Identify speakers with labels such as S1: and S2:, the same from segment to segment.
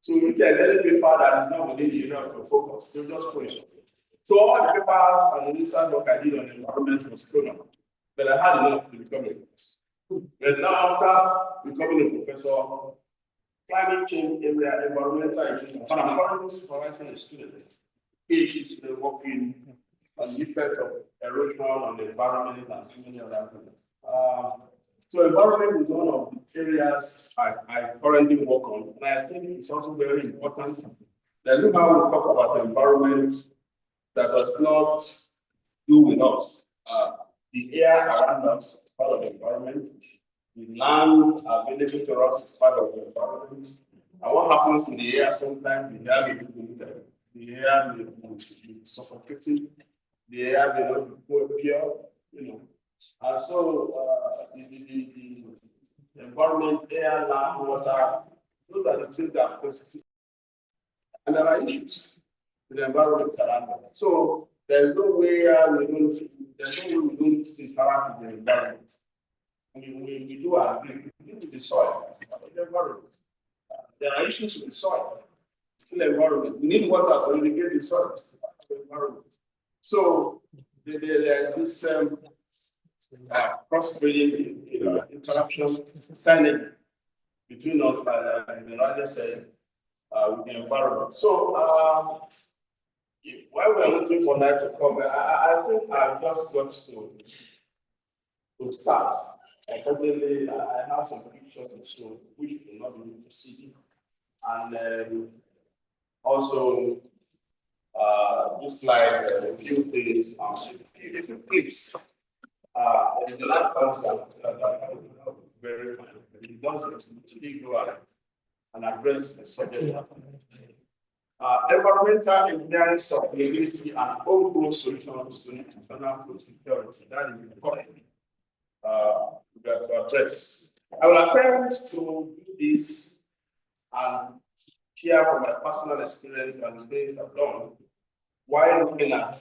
S1: So if there's any paper that is not within the area of your focus, you just put it. So all the papers and the research work I did on the environment was thrown out. But I had enough to become a professor. But now after becoming a professor, climate change area, environmental issues, and I'm currently supervising a student, PhD student working on the effect of erosion on the environment and so many other things. So environment is one of the areas I currently work on, and I think it's also very important. There's no how we talk about the environment that does not do with us. The air around us is part of the environment. The land available to us is part of the environment. And what happens to the air sometimes, the air may be polluted, the air may be suffocating, the air may not be pure, And so the environment, air, land, water, those are the things that are sensitive. And there are issues with the environment around us. So there's no way we don't interact with the environment. I mean, we do agree with the soil, the environment. There are issues with the soil, still environment. We need water to irrigate the soil, still environment. So there's this cross-breeding interaction signing between us and the United States with the environment. So while we're waiting for that to come, I think I've just got to start. I have some pictures to show which you will not be able to see. And also, just like a few things, a few clips. There's a lot comes down very fine. It does actually go out and address the subject. Environmental engineering sustainability and overall solutions to national food security. That is important to address. I will attempt to do this and share from my personal experience and the things I've done while looking at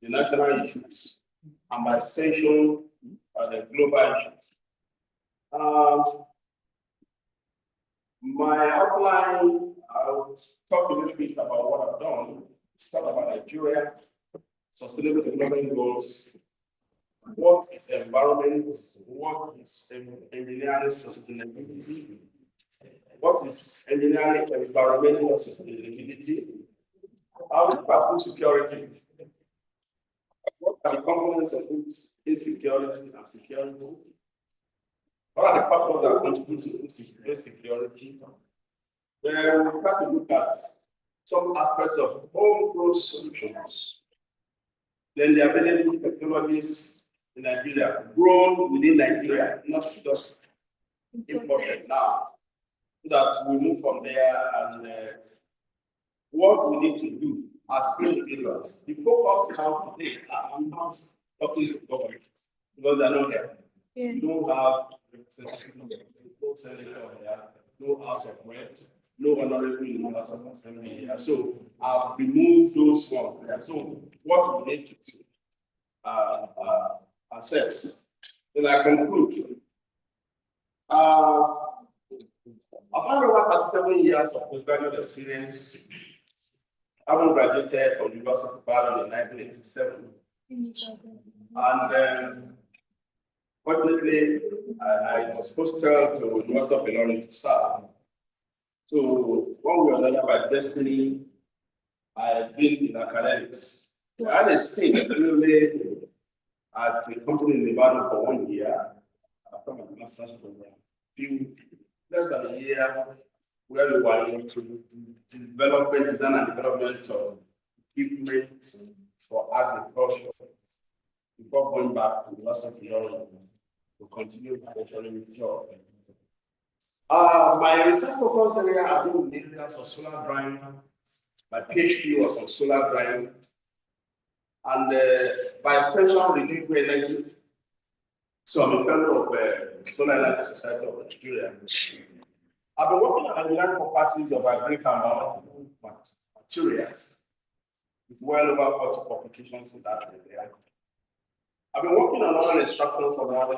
S1: the national issues and by extension the global issues. My outline, I'll talk a little bit about what I've done, talk about Nigeria, sustainable development goals, what is environment, what is engineering sustainability, what is engineering environmental sustainability, how to tackle security, what are the components of insecurity and security, what are the factors that contribute to insecurity. Then we have to look at some aspects of homegrown solutions. Then the available technologies in Nigeria, grown within Nigeria, not just imported now, so that we move from there and what we need to do as individuals. The focus now today, I'm not talking to government because they're not here. Yeah. We don't have no senator there, no House of Reps, no honorable in the House of Assembly here. So I've removed those ones there. So what we need to do assess. Then I conclude. I've had over 37 years of postgraduate experience. Having graduated from the University of Ibadan in 1987. And fortunately, I was posted to the University of Ibadan to serve. So one way or another, by destiny, I've been in academics. I had a stint really at the company in Ibadan for 1 year. From a master's program. Less than a year where we were into development, design and development of equipment for agriculture before going back to the University of Ibadan to continue lecturing job. My research focus area has been in the areas of solar drying. My PhD was on solar drying and by extension renewable energy. So I'm a fellow of the Solar Energy Society of Nigeria. I've been working on engineering properties of agricultural materials with well over 40 publications in that area. I've been working on oil extraction from water.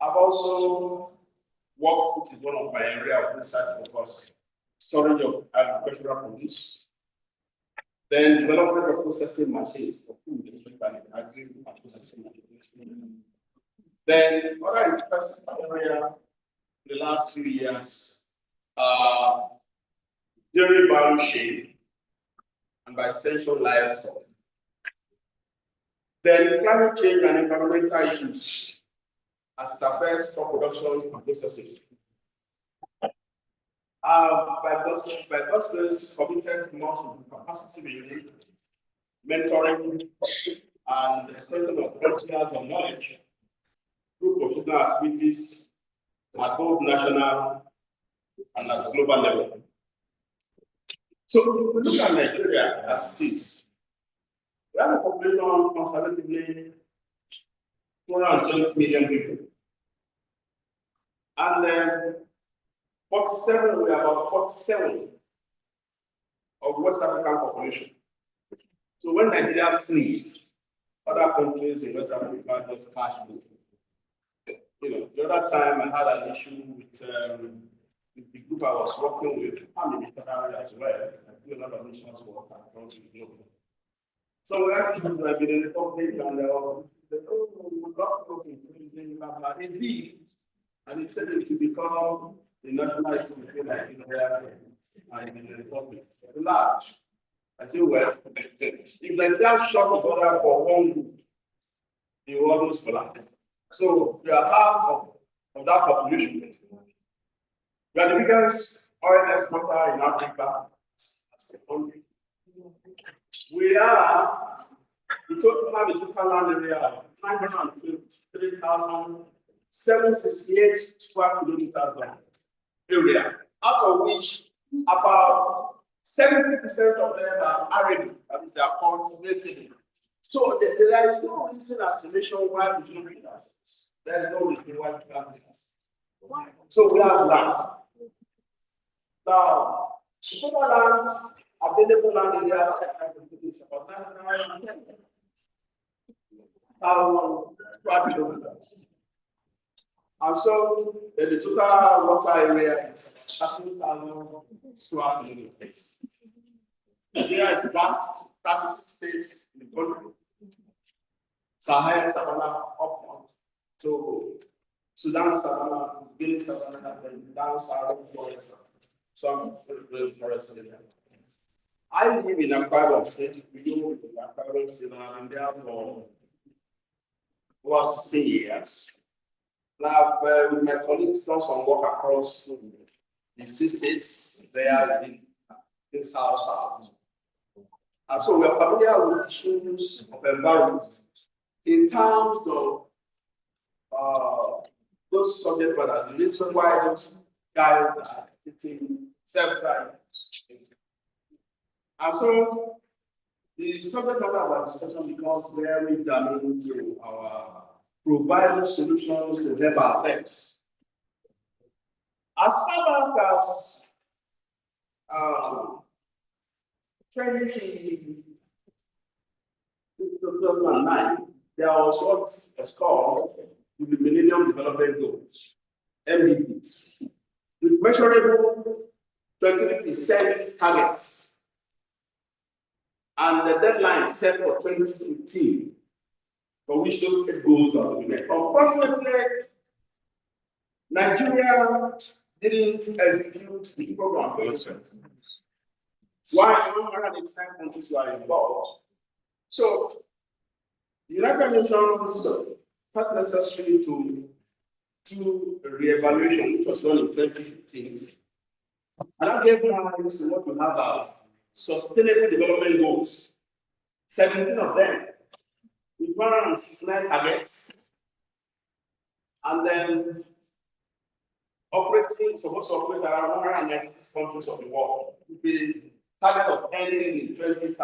S1: I've also worked, which is one of my area of research focus, storage of agricultural produce, then development of processing machines for food, especially agri-processing machines. Then other interesting area in the last few years, dairy value chain, and by extension livestock. Then climate change and environmental issues as it affects crop production and processing. By God's committed more to capacity building, mentoring, and extension of frontiers of knowledge through professional activities at both national and at global level. So if we look at Nigeria as it is, we have a population conservatively 220 million people. And 47, we are about 47 of West African population. So when Nigeria sneezes, other countries in West Africa just catch it. The other time I had an issue with the group I was working with, family as well. I do a lot of missions work across the globe. So we actually have been in the public and we got to blah, blah. Indeed, and it said it to become the national institution like Nigeria and in the Republic. Large. I say, well, if Nigeria short of order for one group, they will almost collapse. So we are half of that population. We are the biggest oil exporter in Africa as a country. We are the total land area of 923,768 square kilometers area, out of which about 70% of them are arid, that is, they are cultivated. So there is no reason as a nation why we should be that. There is no reason why we can't be that. So we have land. Now, total land, available land area is about 9,000 square kilometers. And so the total water area is 13,000 square kilometers. There is vast 36 states in the country. Sahel, Savannah, upward. So Sudan, Savannah, Guinea, Savannah, and down south, forest. Some forest area. I live in Aquarium State. We live in Aquarium State, and I've been there for over 16 years. Now, with my colleagues, done some work across the 6 states there in South. And so we are familiar with issues of environment in terms of those subject matter. The reason why those guys are taking several years. And so the subject matter of our discussion becomes very damning to our providing solutions to help ourselves. As far back as 2009, there was what was called the Millennium Development Goals, MDGs, with measurable 23% targets, and the deadline set for 2015, for which those 8 goals are to be met. Unfortunately, Nigeria didn't execute the program. Why 189 countries were involved? So, the United Nations felt necessary to do a re-evaluation, which was done in 2015. And that gave rise to what we have as Sustainable Development Goals, 17 of them, with 169 targets, and then supposed to operate around 196 countries of the world, with the target of ending in 2030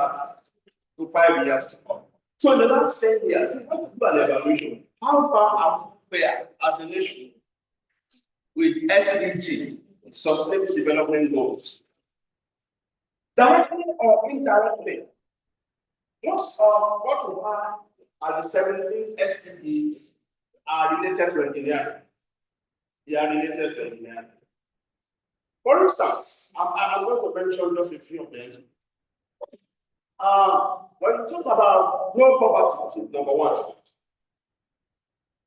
S1: to 5 years to come. So in the last 10 years, we want to do an evaluation. How far have we fared as a nation with SDG, Sustainable Development Goals? Directly or indirectly, most of what we have are the 17 SDGs are related to engineering. They are related to engineering. For instance, I'm going to mention just a few of them. When we talk about no poverty, number one,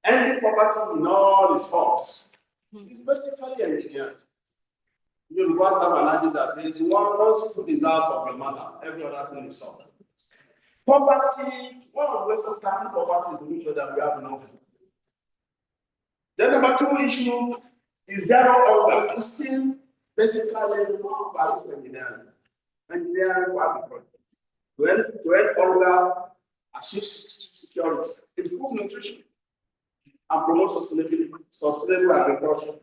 S1: ending poverty in all its forms is basically engineered. You will have an adage that says, once food is out of your mouth, every other thing is solved. Poverty, one of the ways of tackling poverty is to make sure that we have enough food. Then number two issue is zero hunger. It's still basically more value engineering. Engineering for agriculture. To end hunger, achieve security, improve nutrition, and promote sustainable agriculture.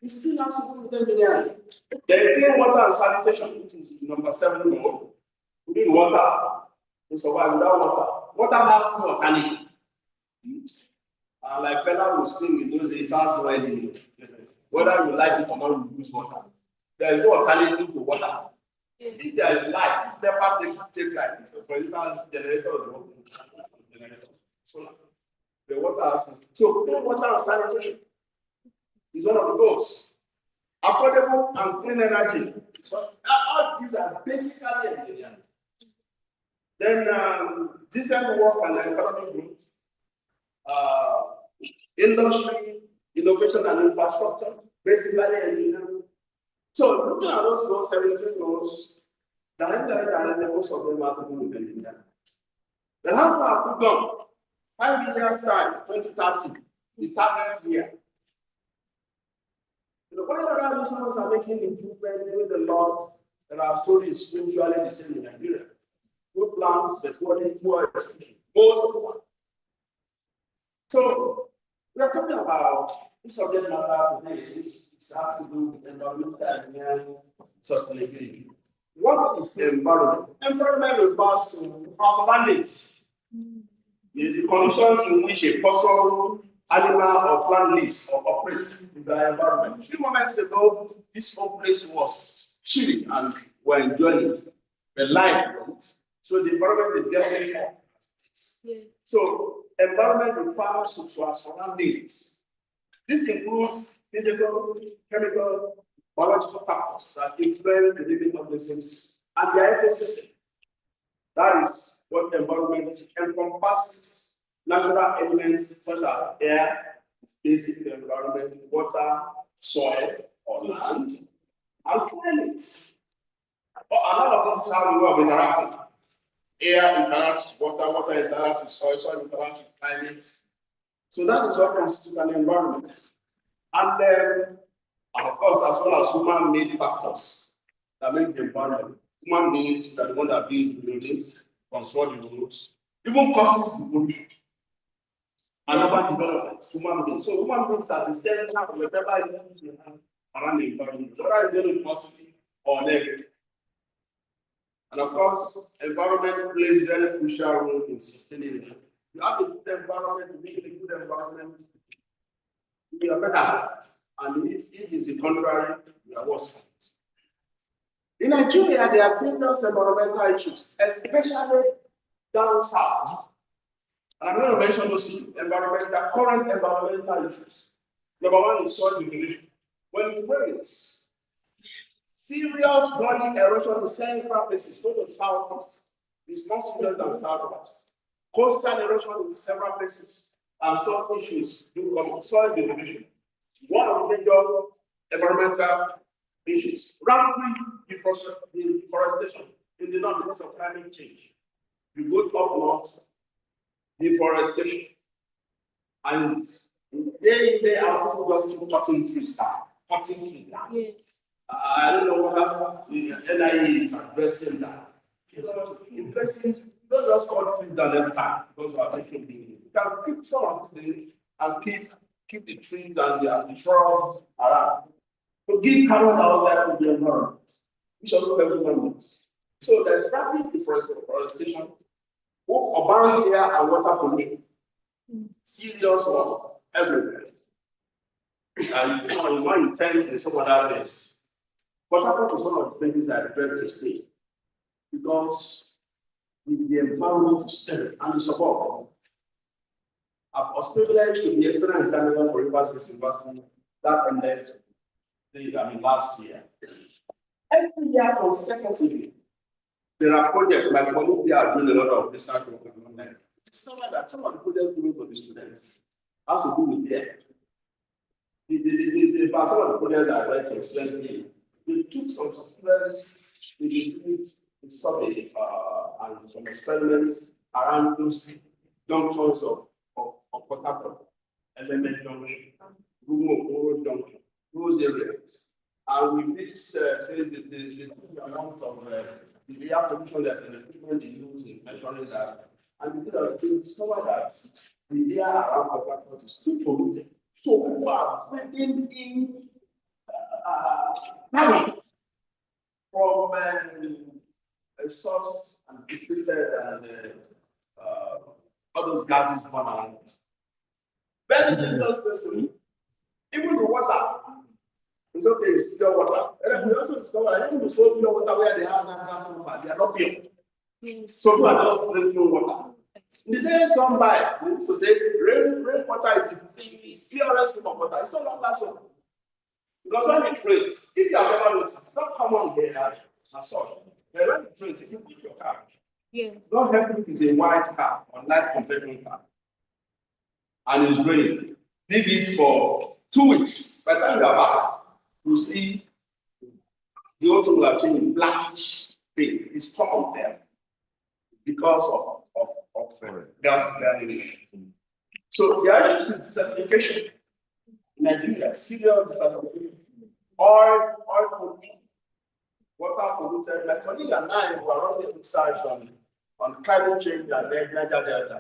S1: It still has to do with engineering. Then clean water and sanitation, which is number 7 goal. We need water to survive without water. Water has no alternative. Like Fela will sing in those days, it has no idea. Whether you like it or not, you use water. There is no alternative to water. If there is light, if never take light, for instance, generator solar. The water has so clean water and sanitation is one of the goals. Affordable and clean energy. So all these are basically engineering. Then decent work and economic growth, industry, innovation and infrastructure, basically engineering. So looking at those goals, 17 goals, directly most of them are to do with engineering. Then how far have we gone? 5 years time, 2030, the target year. While other nations are making improvement with the Lord, there are stories usually the same in Nigeria. Good plans, but what they do are most of the one. So we are talking about this subject matter today. It has to do with environmental and sustainability. What is environment? Environment refers to our surroundings. The conditions in which a person, animal, or plant lives or operates in the environment. A few moments ago, this whole place was chilly and we're enjoying it. The light from it. So the environment is getting hot. Yeah. So environment refers to our surroundings. This includes physical, chemical, biological factors that influence the living organisms and their ecosystem. That is what the environment encompasses. Natural elements such as air, basic environment, water, soil, or land, and climate. But a lot of this is how the world interacting. Air interacts with water, water interacts with soil, soil interacts with climate. So that is what constitutes an environment. And then, of course, as well as human-made factors that make the environment. Human beings are the one that builds the buildings, construct the roads, even causes the pollution. And urban development, human beings. So human beings are the center of whatever issues you have around the environment, whether it's going to be positive or negative. And of course, environment plays a very crucial role in sustaining it. You have a good environment, to make a good environment, you are better. And if it is the contrary, you are worse. In Nigeria, there are various environmental issues, especially down south. And I'm going to mention those current environmental issues. Number one is soil degradation. When it rains, serious valley erosion in several places, go to southeast, is more serious than southwest. Coastal erosion in several places, and some issues do come soil degradation. One of the major environmental issues. Rapid deforestation in the north because of climate change. You go up north, deforestation, and day in, day out, people just keep cutting trees down. Yes. I don't know what the NIEESA is addressing that. Addressing, don't just cut trees down every time because we are taking the. You can keep some of these things and keep the trees and the shrubs around. To give carbon dioxide to the environment, which also helps humans. So there's rapid deforestation, both urban air and water pollution. Serious one everywhere. And it's more intense in some other places. But Harvard is one of the places I regret to stay because the environment is sterile and the support. I was privileged to be external examiner for University that ended. last year. Every year consecutively, there are projects like they are doing a lot of research work on them. It's not like that. Some of the projects given to the students has to do with them. Some of the projects that I read from students, they took some students, they did survey and some experiments around those junctions of Port Harcourt, Element Junction, Rumo Junction, those areas. And with this, the amount of the air pollution that's in the equipment they use in measuring that, and they discover that the air around Port Harcourt is too polluted. So people are breathing in from exhaust and depleted and all those gases come around. Very dangerous place to live. Even the water, it's okay, it's pure water. And we also discover even the so pure water where they have that, they are not pure. So we are not drinking water. The days gone by, we used to say rainwater is the purest form of water. It's no longer so. Because when it rains, if you have ever noticed, it's not common here at all. But when it rains, if you put your car, don't help if it's a white car or light compression car, and it's raining, leave it for 2 weeks. By the time you are back, you see the auto will have changed blackish thing. It's common there because of gas emission. So the issues with desertification in Nigeria, serious desertification, oil pollution, water polluted. My colleague and I were running research on climate change and Niger Delta.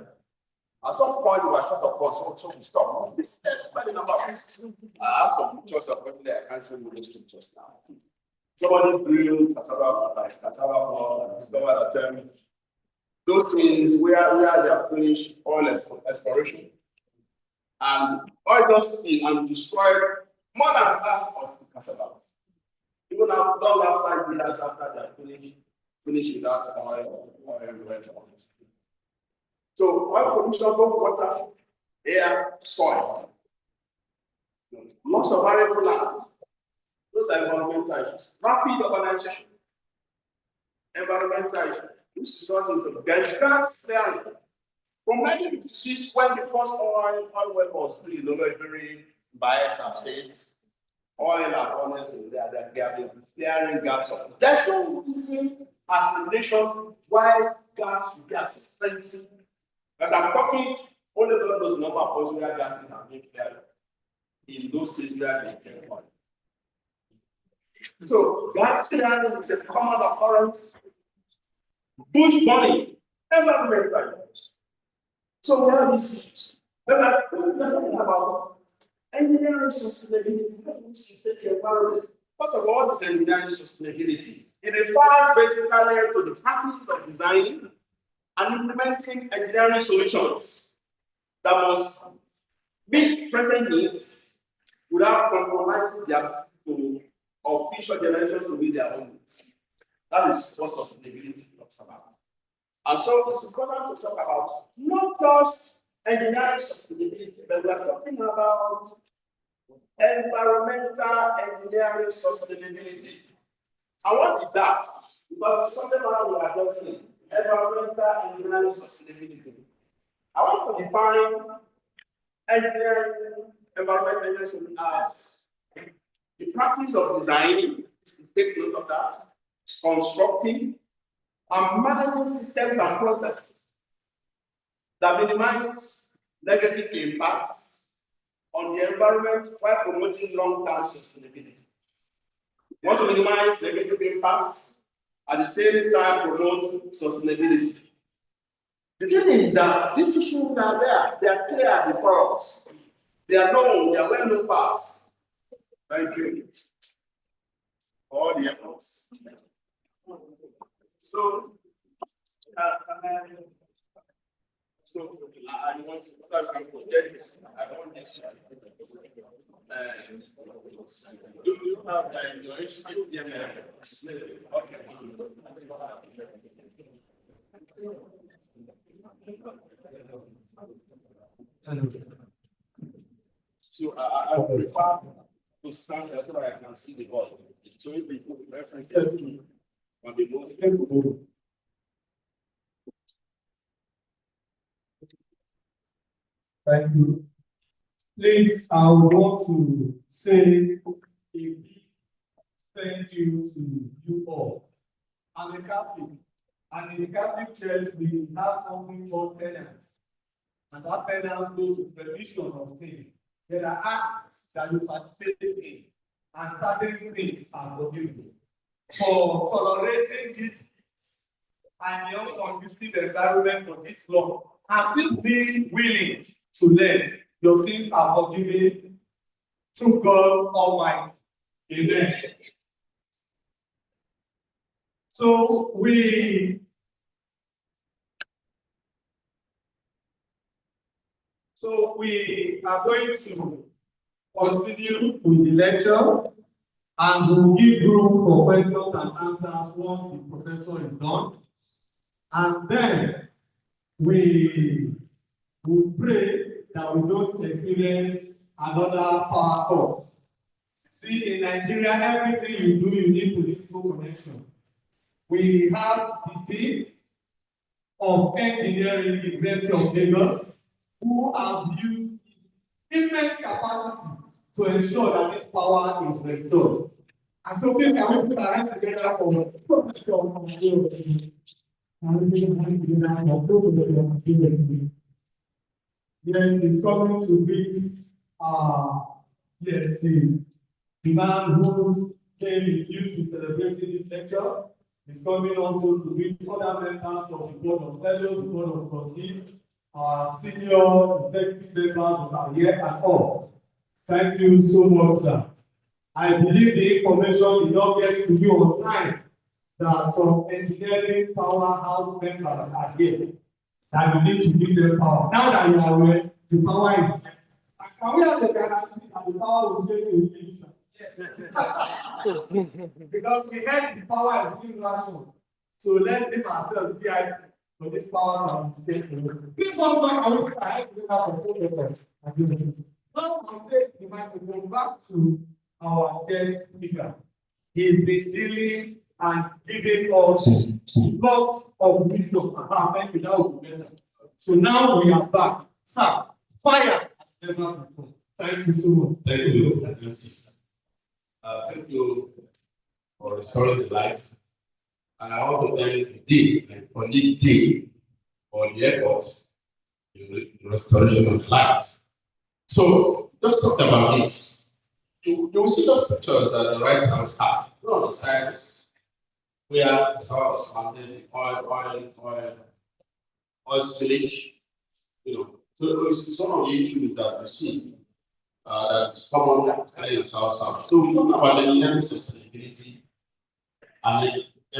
S1: At some point, we were short of funds, so we stopped. This is quite a number of cases. I have some pictures of what I can't show you those pictures now. Somebody grew cassava flour and discovered that those things where they have finished oil exploration and oil just and destroyed more than half of the cassava. Even after 5 years after they are finished without oil. So oil pollution, both water, air, soil, loss of arable land, those are environmental issues. Rapid urbanization, environmental issues. This is also gas flaring. From 1956, when the first oil well was very biased and states, oil and honest, they have been flaring gas. There's no reason as a nation why gas is expensive. As I'm talking, only those number of points where gases have been flared in those states where they flared oil. So gas flaring is a common occurrence. Bush burning, environmental. So we have these issues. We're talking about engineering sustainability. First of all, this engineering sustainability. It refers basically to the practice of designing and implementing engineering solutions that must meet present needs without compromising their people or future generations to meet their own needs. That is what sustainability talks about. And so it's important to talk about not just engineering sustainability, but we are talking about environmental engineering sustainability. And what is that? Because something we are addressing environmental engineering sustainability. I want to define environmental engineering as the practice of designing, take note of that, constructing, and managing systems and processes that minimize negative impacts on the environment while promoting long-term sustainability. We want to minimize negative impacts at the same time promote sustainability. The thing is that these issues are there, they are clear before us. They are known, they are well known past. Thank you. All the efforts. So, I want to project this. I want this. Do you have your issue? Okay. So I will refer to stand there so that I can see the ball. So if we put reference to on the ball.
S2: Thank you. Please, I would want to say a big thank you to you all. I'm a Catholic, and in the Catholic Church, we have something called penance. And that penance goes with remission of sins. There are acts that you participate in, and certain sins are forgiven. For tolerating these things and the unconducive environment for this long, and still being willing to learn, your sins are forgiven through God Almighty. Amen. So we are going to continue with the lecture, and we'll give room for questions and answers once the professor is done. And then we will pray that we don't experience another power course. See, in Nigeria, everything you do, you need political connection. We have the Dean of Engineering, University of Lagos, who has used his immense capacity to ensure that this power is restored. And so please, can we put our hands together for Yes, he's coming to greet yes, the man whose name is used in celebrating this lecture. He's coming also to greet other members of the Board of Fellows, the Board of Trustees, our senior executive members that are here and all. Thank you so much, sir. I believe the information did not get to you on time that some engineering powerhouse members are here. That you need to give them power. Now that you are aware, the power is there. Can we have the guarantee that the power is going to be sir? Yes. Because we heard the power is being rational. So let's leave ourselves here for this power to be safe. Please one more I will try to get out of the now I'll take the microphone back to our guest speaker. He's been dealing and giving us lots of wisdom about men without better. So now we are back. Sir, fire has never before. Thank you so much.
S1: Thank you, Francis. Thank you for restoring the light. And I want to thank the and colleague team for the effort in the restoration of the light. So let's talk about this. You will see those pictures at the right hand side. On the sides where the soil was planted, oil spillage, So it's some of the issues that we see that is common in South. So we talk about the engineering sustainability and the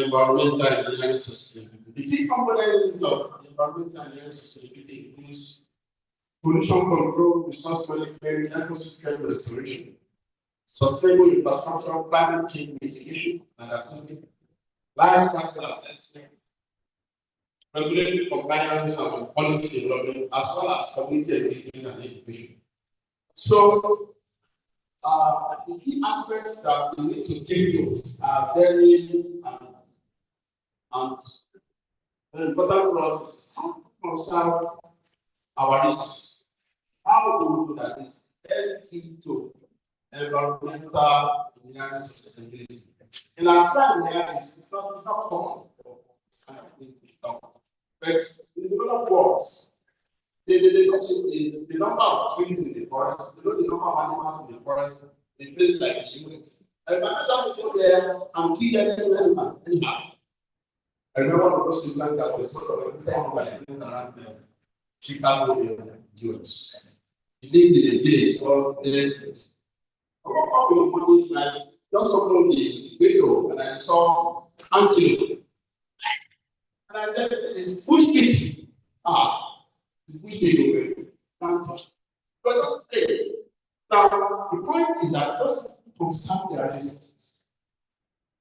S1: environmental engineering sustainability. The key components of environmental engineering sustainability includes pollution control, resource management, ecosystem restoration, sustainable infrastructure, climate change mitigation and adaptation, life cycle assessment, regulatory compliance and policy development, as well as community engagement and education. So, the key aspects that we need to take note are very important for us is how to conserve our resources. How do we do that is very key to environmental engineering sustainability. In our plan, it's not common for this kind of thing to come. But in developed worlds, the number of trees in the forest, the number of animals in the forest, in places like the US. I cannot just go there and kill any animal anyhow. I remember one of those instances that was sort of around Chicago in the US. He lived in a village called Elephant. I woke up in the morning and I just opened the window and I saw antelope. And I said, this is bush meat. It's bush meat. But just pray. Now, the point is that those people conserve their resources,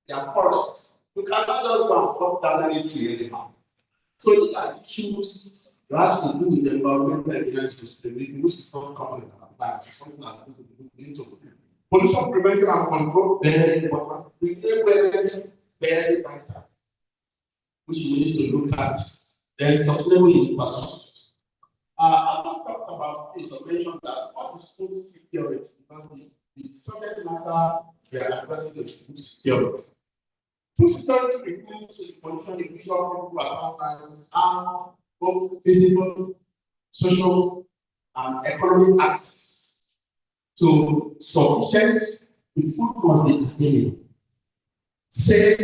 S1: their forests. You cannot just go and cut down any tree anyhow. So these are issues that have to do with the environmental engineering sustainability, which is not common in our life. It's something that we need to Pollution prevention and control, very important. Renewable, very vital, which we need to look at. Then sustainable infrastructure. I'm not talking about this, I mentioned that what is food security? The subject matter we are addressing is food security. Food security refers to the condition in which people at times have both physical, social, and economic access to sufficient food must be available. Say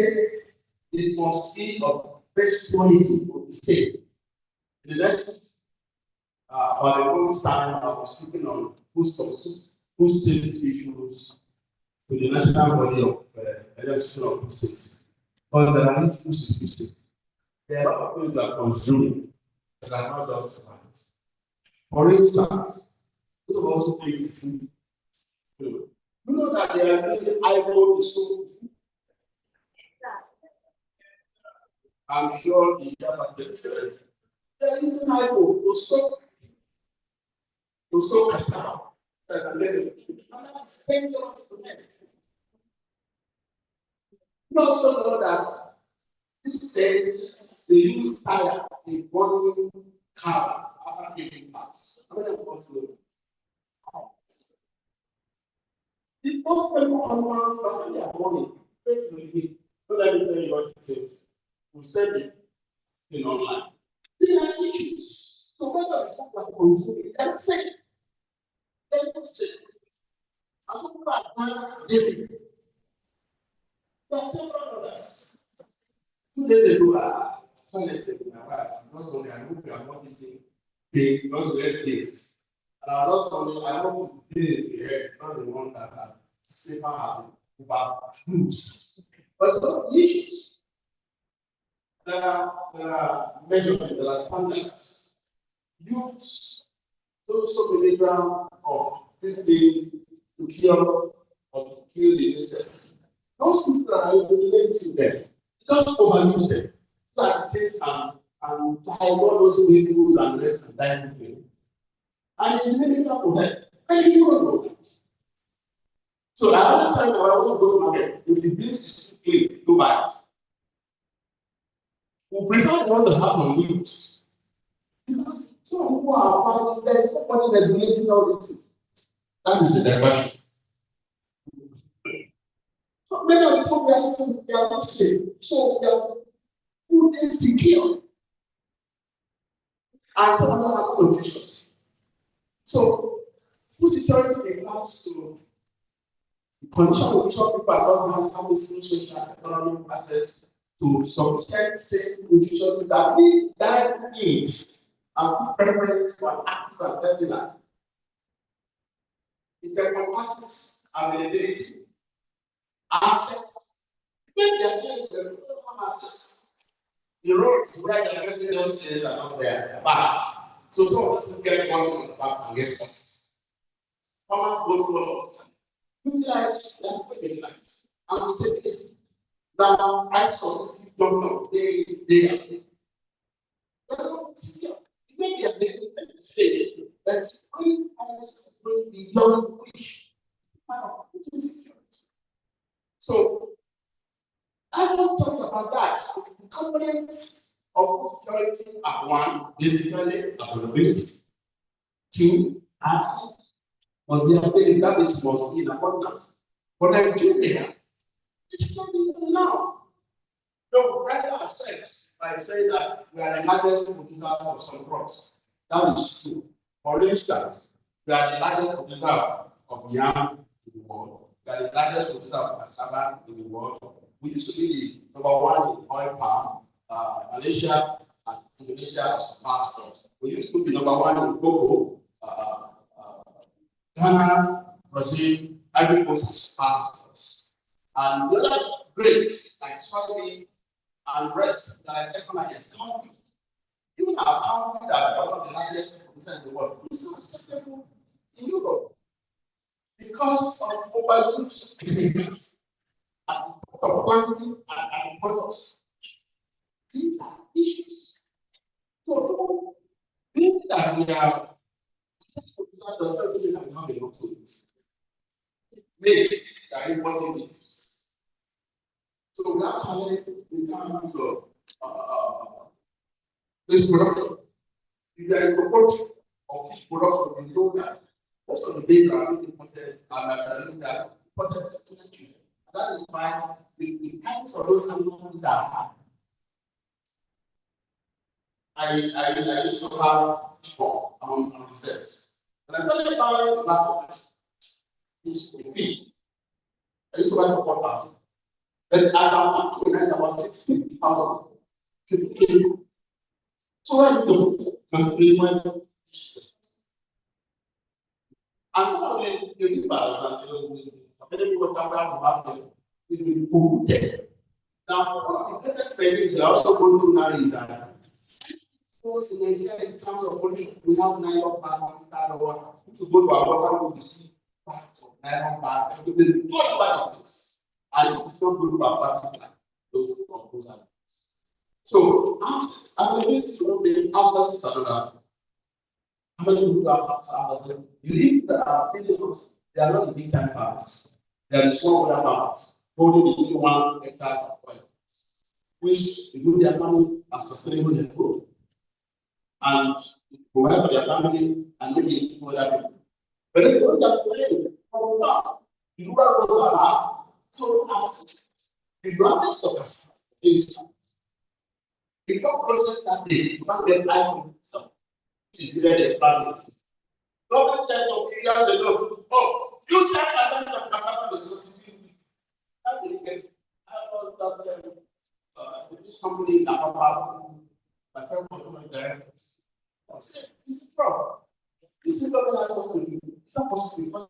S1: it must be of best quality or be safe. In the next by the first time I was speaking on food sources, food safety issues with the national body of election of food safety. But there are food species. There are a lot of things that are consuming that are not just right. For instance, those of us who take food, you know that they are using alcohol to store food. I'm sure the other says they are using alcohol to store cassava. You also know that these days they use tire in burning cow after giving cows. How many of us know? The most common animals that when they are burning, face with me. Don't let me tell you what it is. We'll send it in online. There are issues. So whether the fact that consuming, they're sick. They're not sick. As people are dying daily. There are several others. 2 days ago, I toilet with my wife. Not only I hope you are not eating pigs, not to get pigs. And I was also I hope the pigs we had, not the one that have safer habit about food. But not issues. There are measurements, there are standards. Use so milligrams of this thing to cure or to kill the insects. Those people are regulating them. Just overuse them. Like this and die all those vehicles and rest and die people. And it's really not for them. And you don't know that. So I understand that I want to go to market. If the beans is too clean, go buy it. We prefer the one that have on wheels. Because some people are buying, there's nobody regulating all these things. That is the diversion. So many of the food we are eating, they are not safe. So they are food insecure. And some of them are nutritious. So food security refers to the condition in which people are not having social and economic access to sufficient, safe, nutritious that meets their needs and preference for an active and healthy life. It encompasses availability, access. When they are doing the access, the roads where the person those things are not there, bad. So some of us get one on the back and get points. Farmers go through a lot of time. Utilize their equipment lines and stability. Now, I saw don't know, they are. Maybe a bit safe, but when us bring beyond which part of food insecurity. So I will talk about that. The components of security are one, basically availability. 2, access. Must be available, that is must be in abundance. But Nigeria, it's not even enough. No, rather ourselves by saying that we are the largest producers of some crops. That is true. For instance, we are the largest producer of yam in the world. We are the largest producer of cassava in the world. We used to be the number 1 in oil palm. Malaysia and Indonesia surpassed us. We used to be number 1 in cocoa. Ghana, Brazil, Ivory Coast surpassed us. And the other grapes like soybean and rest that are second largest country. Even our country that are one of the largest producers in the world is successful in Europe because of overuse chemicals and of quantity and products. These are issues. So things that we are doesn't mean that we have enough to eat. maize, they are importing maize. So we have challenge in terms of this production. If you are in the production of fish production, you know that most of the maize that are being imported are imported to Nigeria. That is why the kinds of those animals that are I used to have four on the sets. And I started buying a lot of fish in feed. I used to buy for 4,000. But as I'm working, it's about 60,000. 50K. So I do because my and some of the people many people come down to have the polluted. Now, one of the greatest things we also go through now is that in Nigeria, in terms of pollution, we have nylon bags and water. If you go to our water, you see bags of nylon bags, and we will not buy this. And this is not good for our particular those composers. So, I'm going to show the answers to another. How many people are answers? You leave the Filipinos, they are not the big time farmers. They are the small other farmers, holding between 1 hectare of oil, which will give their family a sustainable growth and provide for their family and maybe into other people. But then those are saying, from far, the rural roads are so access. The ground stockers instant. The crop process that day, you can't get high consumption, which is really the planet. Government said of 3 years ago, oh, you check cassava is substituting wheat. How did you get? How was that? This company in Napa, my friend was one of the directors. I said, this is a problem. This is what I also do. It's not possible.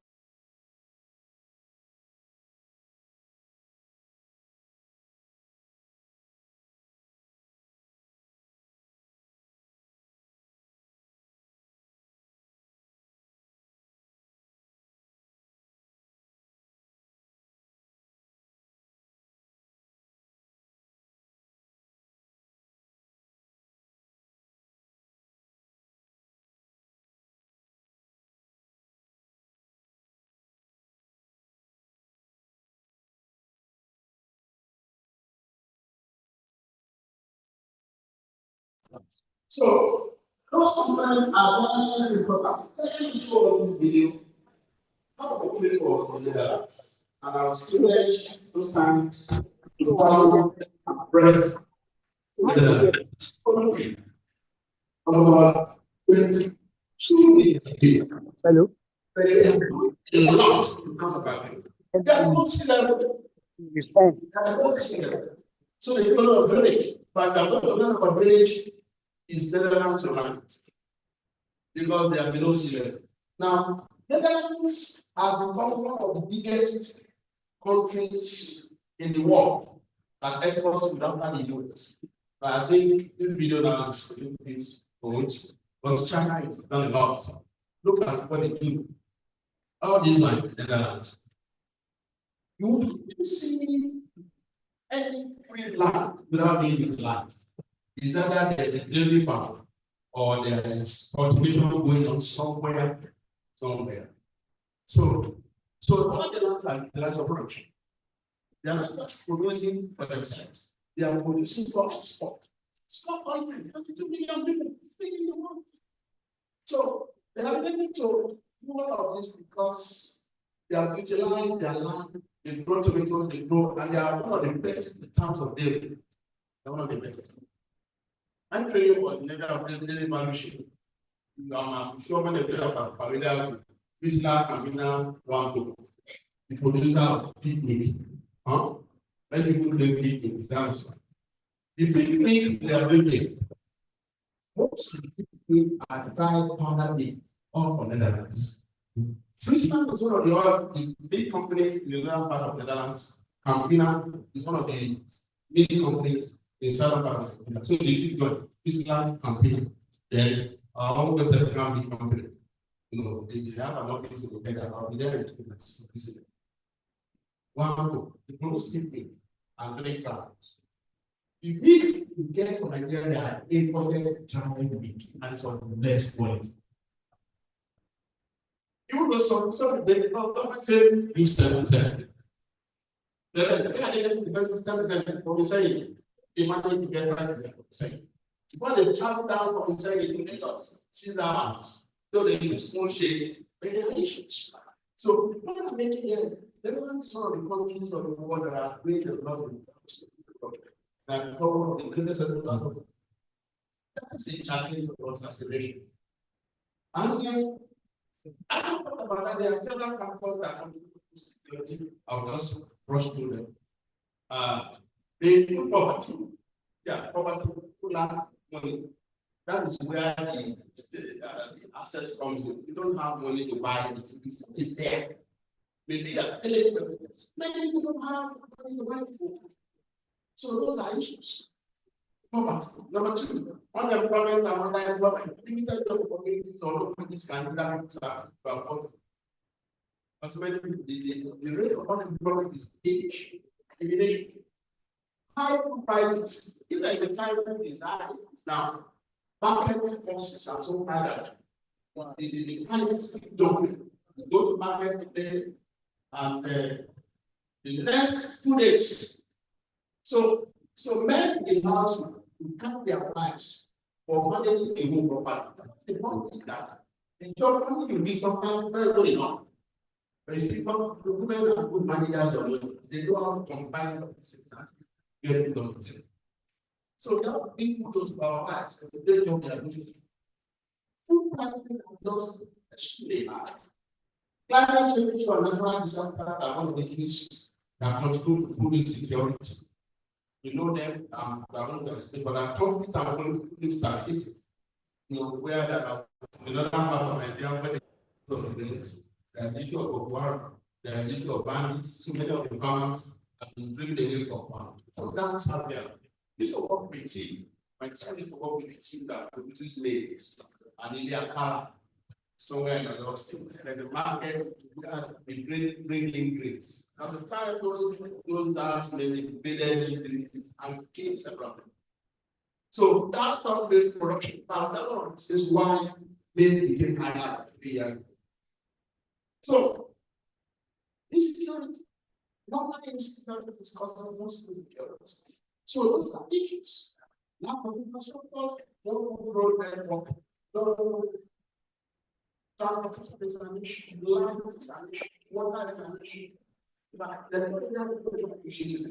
S1: So, those components are very important. Let me show this video. How the clinic was for the Netherlands. And I was privileged those times to follow and press the Netherlands. About 22 million.
S3: Hello.
S1: A lot in terms of value. They are not level. So they follow a village, but the level of a village is Netherlands or land because they are below sea level. Now, Netherlands has become one of the biggest countries in the world that exports without the US. But I think this video now is old, but China is done a lot. Look at what they do. All these like Netherlands. You see any free land without being utilized. Is either there's a dairy farm or there is cultivation going on somewhere. So all the lands are utilized for production. They are not just producing for themselves. They are producing for export. Small country, 22 million people in the world. So they are able to do all of this because they have utilized their land, they grow tomatoes, they grow, and they are one of the best in terms of dairy. They're one of the best. I'm training was never a dairy value chain. I'm sure many people are familiar with Vizsla, Camina, Wampo, the producer of pig milk. Many people drink pig milk, that's why. The pig milk they are drinking, most people are dry powder milk, all from Netherlands. Friesland is one of the big companies in the northern part of the Netherlands. Campina is one of the big companies in southern part of the Netherlands. So they should go Friesland, Campina. Then all of them become big company. You know, they have an office together. I'll be there to visit. One, the most people are very proud. The meat you get from Nigeria are imported dry meat, and it's on the less quality. Even though some they don't say use 7%. The best 7%, what we say, they manage to get 5%. But they travel down from the city to Lagos, 6 hours. So they use small shade regulations. So, what many years, there are some of the countries of the world that are great a lot of that cover the greatest class of that's a challenge for acceleration. And then, I don't talk about that. There are several factors that contribute to security. I'll just rush through them. The poverty. Yeah, poverty, people lack money. That is where the access comes in. You don't have money to buy it, it's there. Maybe that many people don't have money to buy food. So those are issues. Poverty. Number two, unemployment and underemployment. Limited job opportunities or local candidates are afford. As many people, the rate of unemployment is huge. High food prices. If there is a time when it is high, it's now. Market forces are so high that the prices keep jumping. You go to market today and the next 2 days. So men in the house will count their lives for managing a home property. The point is that the job you need sometimes very good enough. But you see, women are good managers of money. They know how to combine the success. So that people those our eyes for the great job they are doing. Food prices are just extremely high. Climate change or natural disasters are one of the issues that contribute to food insecurity. You know them, I won't explain, but our conflict and political instability. You know, where there are another part of Nigeria where the issue of war, the issue of bandits, so many of the farmers have been driven away from farm. So that's how they are. This will work with a team. My time is to work with a team that produces ladies and in their car somewhere in the state. There's a market where we bring in grades. At the time, those dance may be invaded and came separately. So that's stock-based production. Now, that one is why maize became higher 3 years ago. So, insecurity. Normally, insecurity is caused by insecurity. So those are issues. Lack of infrastructure, no road network, no transportation is an issue, land is an issue, water is an issue. But there's no issues.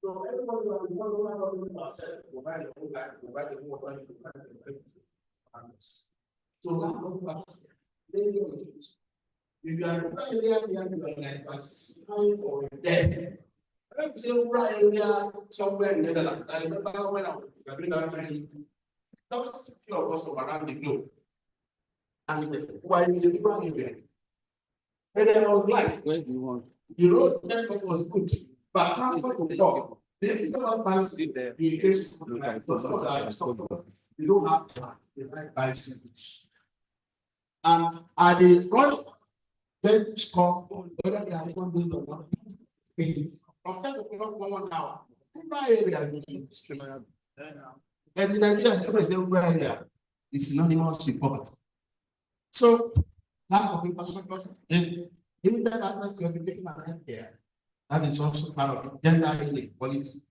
S1: So everybody will be one ourselves, provide the whole life, provide the whole life, provide the whole. So lack of many issues. If you are providing there, you are like a sign for death. I say rural area somewhere in Netherlands. I remember when I was doing that training, there was a few of us from around the globe. And while in the rural area, and I was like, where do you want? The road network was good, but transport was poor. They don't have fancy there. In case you don't have cars, they like bicycles. And at the front, then score whether they are even doing or not. From time to time, 1 hour. Rural area, and in Nigeria, rural area is synonymous with poverty. So, lack of infrastructure, limited access to education and healthcare, that is also part of it. Gender inequality.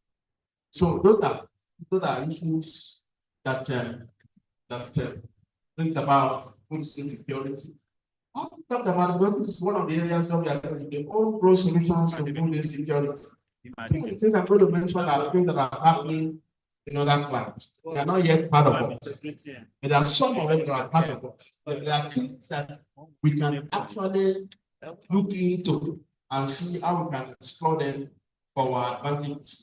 S1: So, those are issues that brings about food insecurity. I talked about because this is one of the areas where we are going to get all pro solutions to food insecurity. Things I'm going to mention are things that are happening in other clients. They are not yet part of it. There are some of them that are part of it. But there are things that we can actually look into and see how we can explore them for our advantage.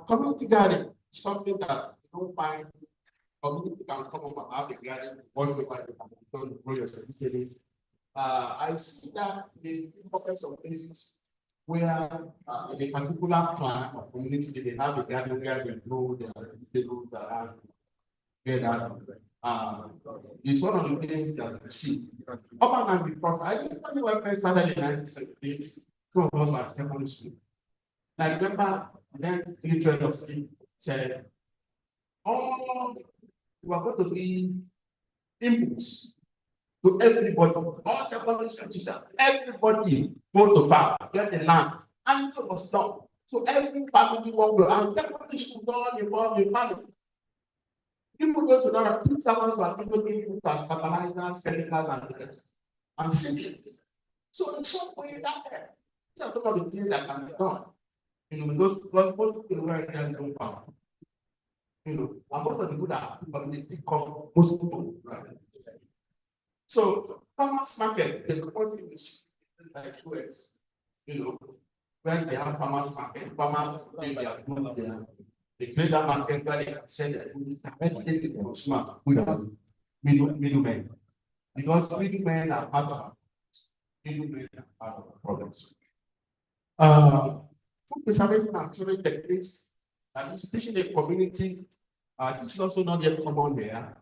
S1: Community garden is something that you don't find. Community can come up and have a garden, watch the garden, and grow your certificate. I see that in pockets of places where in a particular plan or community they have a garden where they grow their vegetables around. It's one of the things that you see. Up and because I remember when I started in 1978, two of us were at secondary school. I remember then literally of sleep said, "Oh, we are going to be impulse
S3: to everybody, all secondary school teachers, everybody go to farm, get the land, and it was done. So every family will go, and secondary school all involved in family. People go to the team servants were people being put as fertilizers, chemicals, and the rest, and siblings. So in some way that these are some of the things that can be done. You know, those people who are don't farm. You know, and most of the people that community come, most people, right? So farmers market, the reporting is like US, you know, when they have farmers market, farmers they are doing their the greater market where they can sell their goods directly to the consumer without middlemen. Because middlemen are part of middlemen are part of the problems. Food preservation and storage techniques and is teaching the community. This is also not yet common here.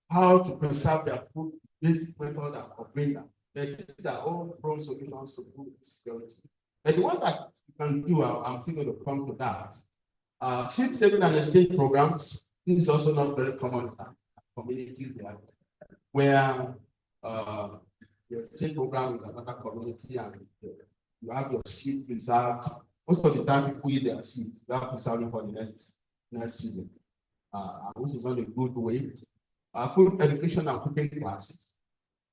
S3: How to preserve their food, basic method of bringing. These are all prone solutions to food security. And the one that you can do, I'm still going to come to that. Seed saving and exchange programs, this is also not very common in communities there, where your exchange program with another community and you have your seed preserved. Most of the time, people eat their seed, you have to preserve it for the next season, which is not a good way. Food education and cooking classes.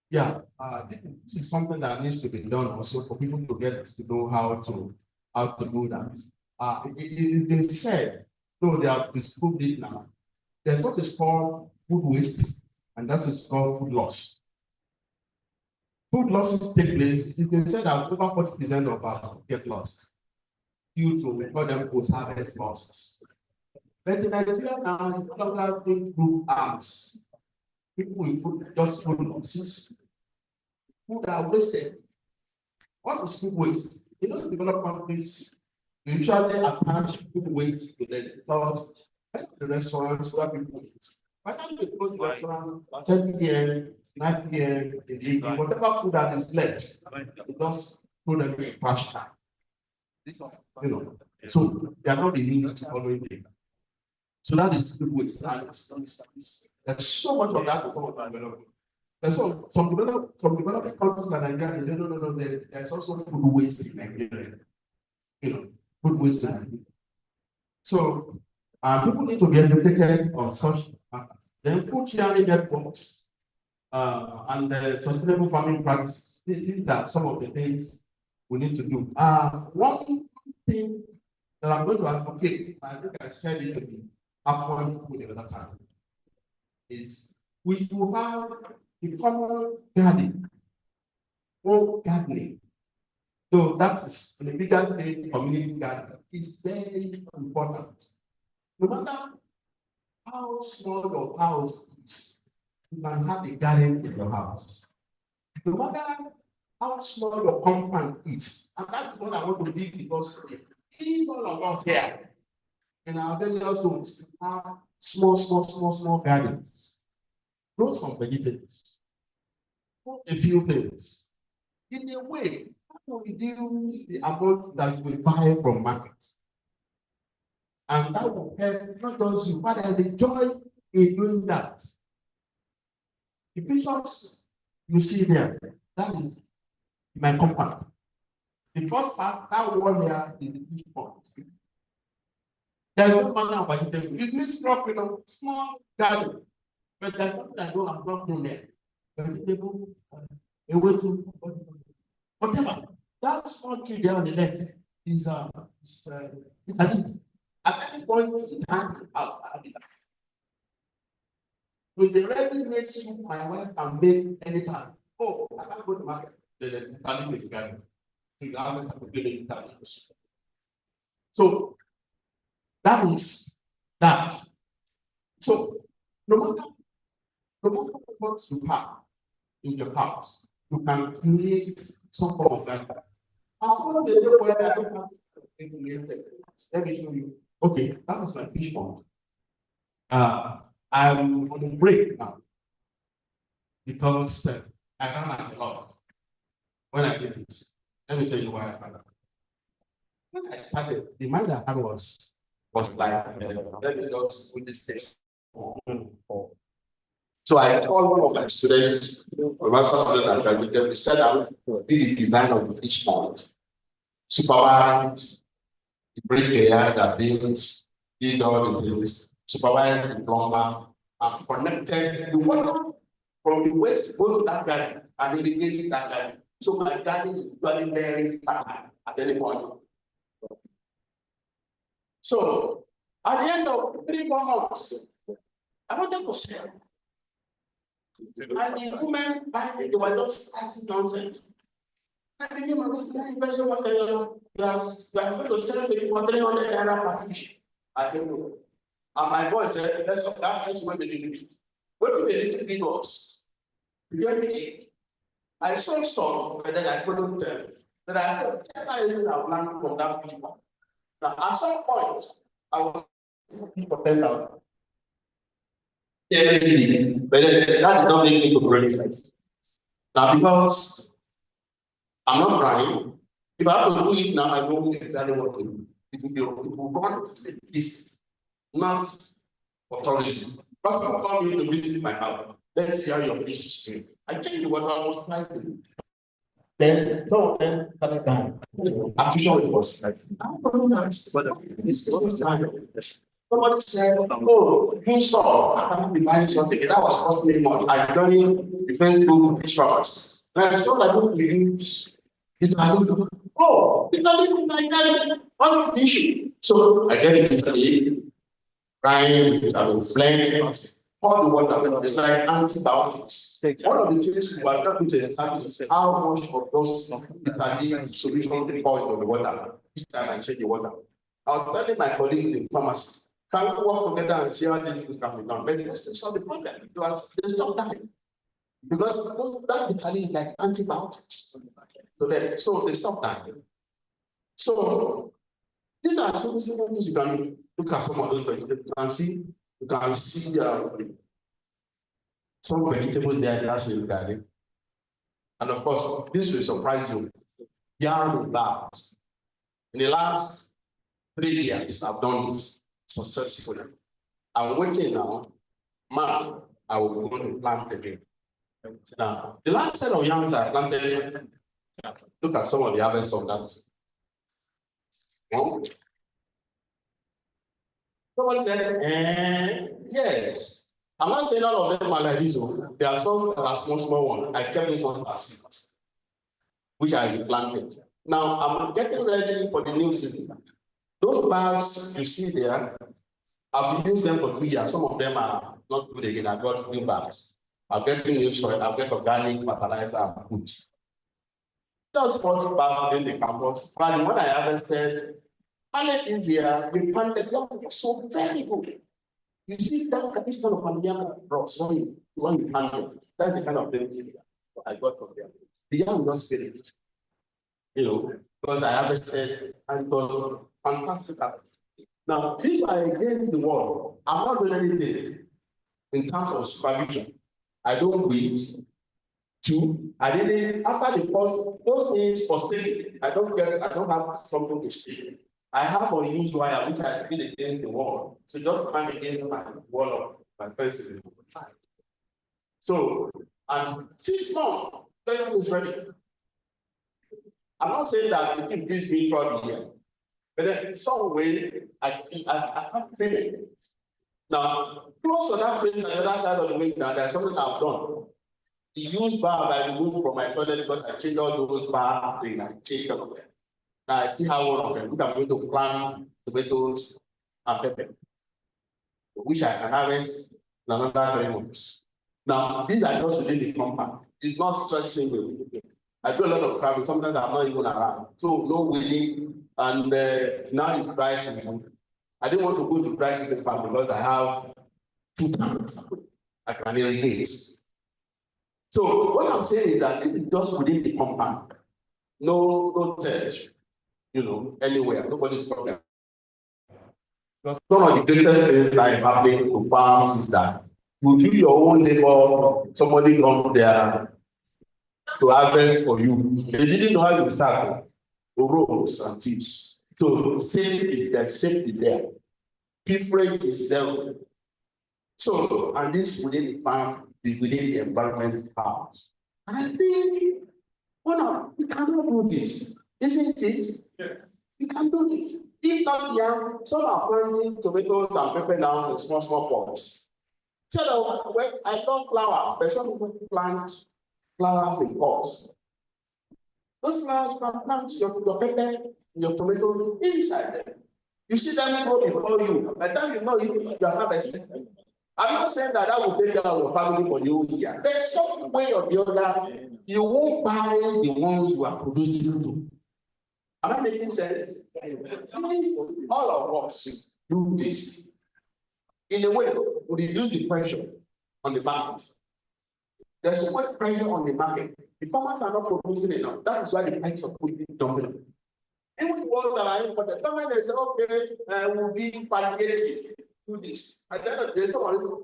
S3: Yeah, this is something that needs to be done also for people to get to know how to do that. It's been said, though they have disproved it now. There's what is called food waste, and that's what's called food loss. Food losses take place. You can say that over 40% of our food get lost due to we call them post-harvest losses. But in Nigeria now, it's no longer being group arms. People with food, just food losses. Food are wasted. What is food waste? In those developed countries, we usually attach food waste to them because the restaurants where people eat. By the time you go to the restaurant, 10 p.m., 9 p.m. in the evening, whatever food that is left, you just throw them in a trash can. You know, so they are not being used the following day. So that is food waste. There's so much of that before development. And so some developing countries like Nigeria, they say, no, there's also food waste in Nigeria. You know, food waste in Nigeria. So people need to be educated on such matters. Then food sharing networks and the sustainable farming practices. These are some of the things we need to do. One thing that I'm going to advocate, I think I said it to the upcoming with the other time, is we will have a common garden or gardening. So that's the biggest thing, community garden is very important. No matter how small your house is, you can have a garden in your house. No matter how small your compound is, and that's what I want to do because even all of us here in our various homes have small gardens. Grow some vegetables. Grow a few things. In a way, that will reduce the amount that you will buy from markets. And that will help not just you, but there's a joy in doing that. The pictures you see there, that is my compound. The first part, that one here is the fish pond. There's no manner of vegetable. It's this small garden. But there's something I don't have grown there. Vegetable, a way to whatever. That small tree there on the left is a leaf. At any point in time, with the ready-made soup my wife can make anytime. Oh, I can't go to market. There's Italian with garden. So you always have to build an Italian. So that is that. So no matter what you have in your house, you can create some form of garden. As soon as they say, well, I don't have to let me show you. Okay, that was my fish pond. I'm on a break now because I ran out a lot when I did this. Let me tell you why I ran out. When I started, the mind I had was like, let me just put this text. So I called one of my students, a master student at graduated, we set out the design of the fish pond, supervised the bricklayer that builds, did all the things, supervised the plumber, and connected the water from the west go to that garden and irrigate that garden. So my garden is very, very far at any point. So at the end of 3 months, I wanted to sell. And the women back then, they were just asking nonsense. I became a good investor. What you are going to sell it for 300 naira per fish. I said no. And my boy said, let's stop that. Let's wait a little bit. What did a little bit was? I saw some, but then I couldn't tell. Then I said, I use our land from that people. Now, at some point, I was for 10,000. But that did not make me to break first. Now, because I'm not crying, if I have to do it now, I know exactly what to do. People want to say this, not for tourism. First of all, come to visit my house. Let's see how your fish is doing. I tell you what I was trying to do. Then some of them started dying. I'm sure it was like, but it's not somebody said, oh, you saw, I can't be buying something. That was costing me money. I joined the Facebook fish farmers. And I told I don't use it. Oh, Italy, what is the issue? So I get it Italy, crying, I was playing. All the water is like antibiotics. One of the things we are trying to establish is how much of those Italy solution pour in the water each time I change the water. I was telling my colleague in the pharmacy, can we work together and see how this thing can be done? But it's not the problem. There's no time. Because that Italy is like antibiotics. So they stop dying. So these are simple things you can look at some of those vegetables. You can see some vegetables there that's in the garden. And of course, this will surprise you. Yam that. In the last 3 years, I've done this successfully. I'm waiting now. Man, I will go to plant again. Now, the last set of yams I planted, look at some of the harvests of that. Somebody said, yes. I'm not saying all of them are like this. There are some that are small ones. I kept these ones as seeds, which I replanted. Now I'm getting ready for the new season. Those bags you see there, I've used them for 2 years. Some of them are not good again. I got new bags. I'll get new soil. I'll get organic fertilizer and food. Just 40 bags in the campus. But the one I harvested, pallet is here. The pallet was so very good. You see that this kind of Pandiana rocks when you handle. That's the kind of thing I got from there. The young not spirit, because I harvested and it was fantastic harvest. Now, these are against the wall. I'm not doing anything in terms of supervision. I don't weed. 2, I didn't after the first those things for stealing. I don't have something to steal. I have unused wire which I feed against the wall. So just climb against my wall of my fence. So, and 6 months, everything is ready. I'm not saying that it will please me throughout the year, but then in some way, I can't feel it. Now, close to that place on the other side of the window, there's something I've done. The used bar I removed from my toilet because I changed all those bars and I changed all of them. Now I still have one of them, which I'm going to plant tomatoes and pepper, which I can harvest in another 3 months. Now, these are just within the compound. It's not stressing me. I do a lot of travel. Sometimes I'm not even around. So no weeding. And now it's dry season. I didn't want to go to dry season farm because I have 2 tanks I can irrigate. So what I'm saying is that this is just within the compound. No touch, anywhere. Nobody's problem. Because one of the greatest things that is happening to farms is that you do your own labor, somebody comes there to harvest for you. They didn't know how to start rows and tips. So safety there. Pilferage is 0. So, and this within the farm, within the environment house. And I think, well, no, we cannot do this, isn't it?
S1: Yes.
S3: We can do this. If not, yeah, some are planting tomatoes and pepper now in small pots. So when I love flowers, but some people plant flowers in pots. Those flowers can plant your pepper, your tomato inside them. You see them grow before you. By the time you know you are harvesting. I'm not saying that will take care of your family for the whole year. There's some way or the other, you won't buy the ones you are producing to. Am I making sense? All of us do this. In a way, we reduce the pressure on the market. There's so much pressure on the market. The farmers are not producing enough. That is why the price of food is dumping. Even the ones that are imported, government is okay, will be palliative to this. And then there's someone,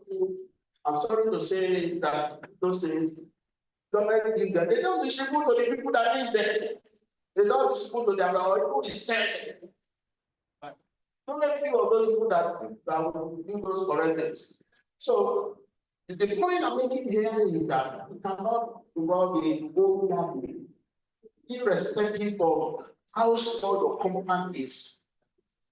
S3: I'm sorry to say that those things, government gives them, they don't distribute to the people that needs them. They don't distribute to their people is sent. Don't let few of those people that will do those correct things. So the point I'm making here is that we cannot involve in own gambling, irrespective of how small your company is.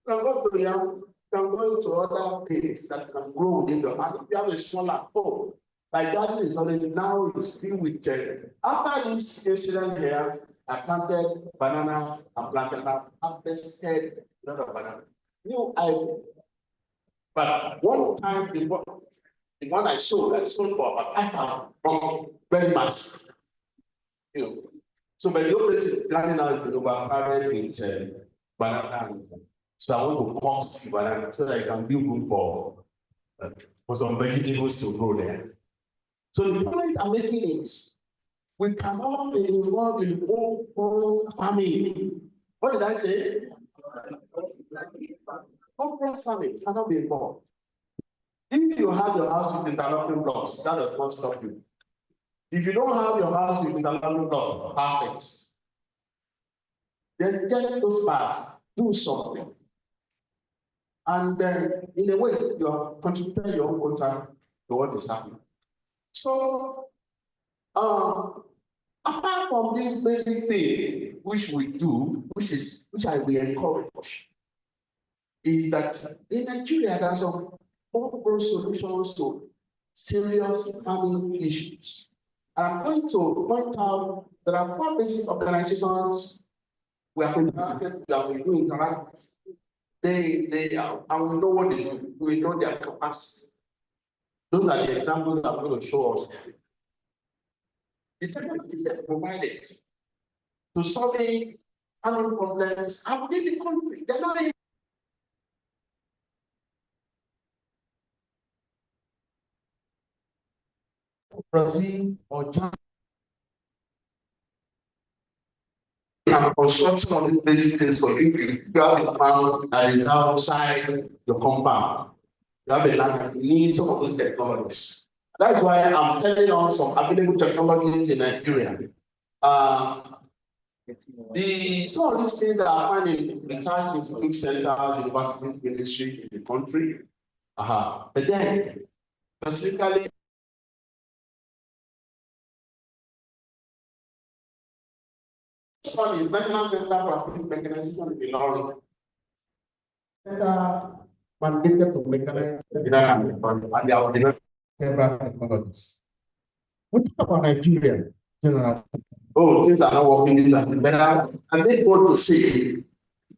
S3: You can go to young, you can go into other things that can grow within the, and if you have a smaller home, like garden is already now it's filled with after this incident here, I planted banana, I harvested a lot of banana. But one time the one I sold for about 5,000 from very mass. So by the old place is planning out to overcrowded with banana. So I want to cost the banana so that I can build room for some vegetables to grow there. So the point I'm making is we cannot be involved in open farming. What did I say? Open farming cannot be involved. If you have your house with interlocking blocks, that does not stop you. If you don't have your house with interlocking blocks, perfect. Then get those parts, do something. And then, in a way, you are contributing your own quota to what is happening. So, apart from this basic thing, which we do, which I will encourage, is that in Nigeria, there are some homegrown solutions to serious farming issues. I'm going to point out there are 4 basic organizations we have interacted, that we do interact with. They are, and we know what they do, we know their capacity. Those are the examples I'm going to show us. The technologies that provided to solving farming problems are within the country. They're not in Brazil or China. And construct some of these basic things for you. You have a farm that is outside your compound. You have a land that needs some of those technologies. That's why I'm telling on some available technologies in Nigeria. Some of these things that are found in research institute centers, universities, ministry in the country. But then, specifically, one is National Center for Applied Mechanization in Ilorin. Center mandated to mechanize and they have developed several technologies. We talk about Nigeria generally. Oh, things are not working, these are better. And they go to see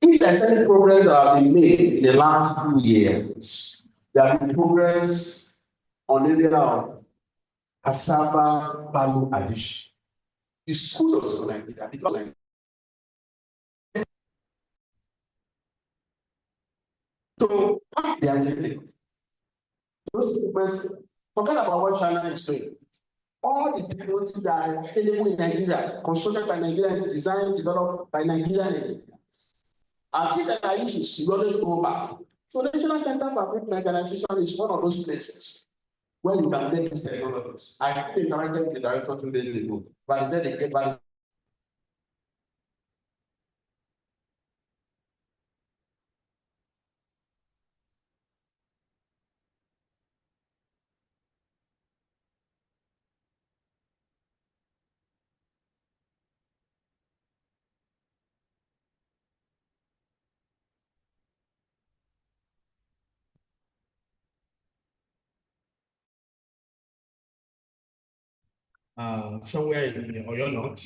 S3: if there's any progress that have been made in the last 2 years. There have been progress on the area of cassava value addition. It's kudos to Nigeria because so they are living. Those people forget about what China is doing. All the technologies that are available in Nigeria, constructed by Nigeria, designed, developed by Nigeria. I think that I used to always go back. So the National Center for Applied Mechanization is one of those places where you can get these technologies. I have interacted with the director 2 days ago, but then they get back. somewhere in Oyo North.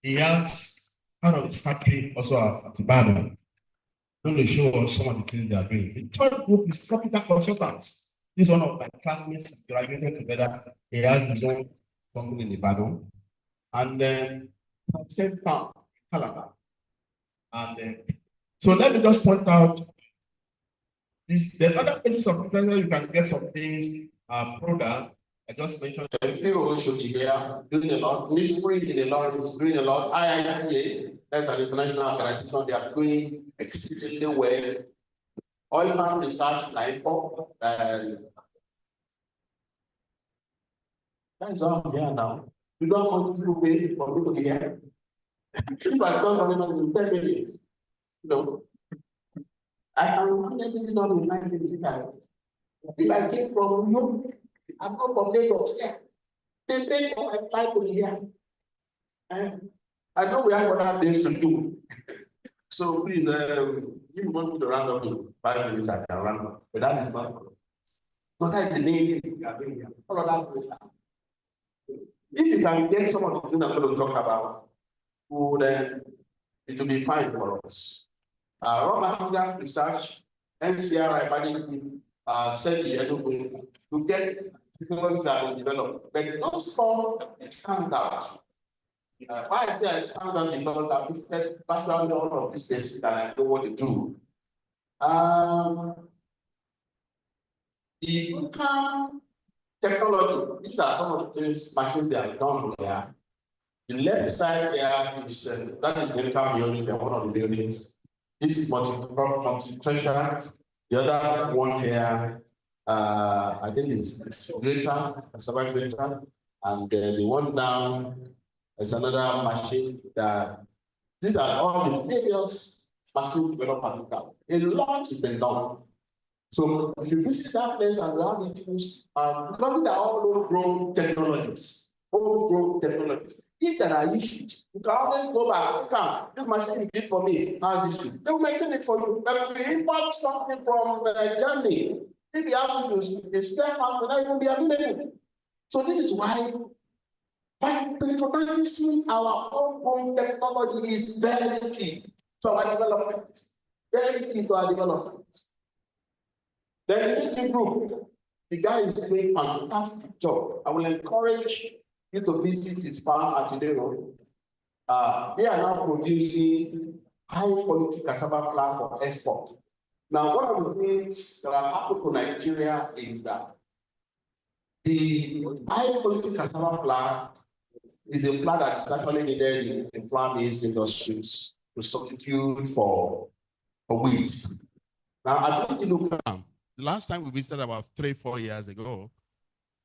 S3: He has part of his factory also at Ibadan. Going to show us some of the things they are doing. The third group is capital consultants. This is one of my classmates graduated together. He has his own company in Ibadan. And then same farm, Calabar. And so let me just point out this. The other places of reference you can get some things, product. I just mentioned Hero should be here doing a lot. Mystery in a lot is doing a lot. IITA, that's an international organization, they are doing exceedingly well. Oil Palm Research 94. That is all I'm here now. You don't want to pay for me to be here. If I don't remember in 10 minutes, you know, I can run everything on in 9 minutes. If I came from Europe, I'm not from Lagos. They pay for my flight to be here. And I know we have other things to do. So please, if you want me to round up in 5 minutes, I can round up. But that is not. But that's the main thing. All of that. If you can get some of the things I'm going to talk about, then it will be fine for us. Raw material research, NCRI, said to get technologies that will develop. But not small, it stands out. Why I say I stand out because I've visited virtually all of these places that I know what to do. The income technology, these are some of the things, machines they have done here. The left side here is that is the income building, one of the buildings. This is multi-treasure. The other one here, I think it's greater, cassava greater, and the one down is another machine that these are all the various machine development. A lot has been done. So if you visit that place and we have issues, because they are all homegrown technologies, If there are issues, you can always go back. Come, this machine you did for me has issue. They will maintain it for you. But if you import something from Germany, if you have issues, the spare parts will not even be available. So this is why by patronizing our own technology is very key to our development. Very key to our development. Then the group, the guy is doing a fantastic job. I will encourage you to visit his farm at Idero. They are now producing high quality cassava flour for export. Now, one of the things that has happened to Nigeria is that the high quality cassava flour is a flour that is actually needed in flour-based industries to substitute for wheat. Now, I think you look at the last time we visited about 3-4 years ago,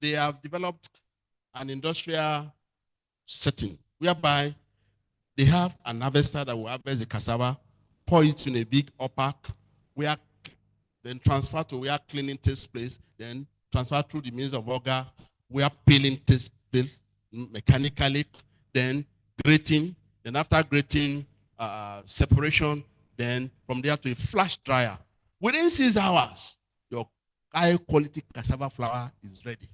S3: they have developed an industrial setting whereby they have an harvester that will harvest the cassava, pour it in a big opaque, where then transfer to where cleaning takes place, then transfer through the means of auger, where peeling takes place mechanically, then grating, then after grating, separation, then from there to a flash dryer. Within 6 hours, your high quality cassava flour is ready.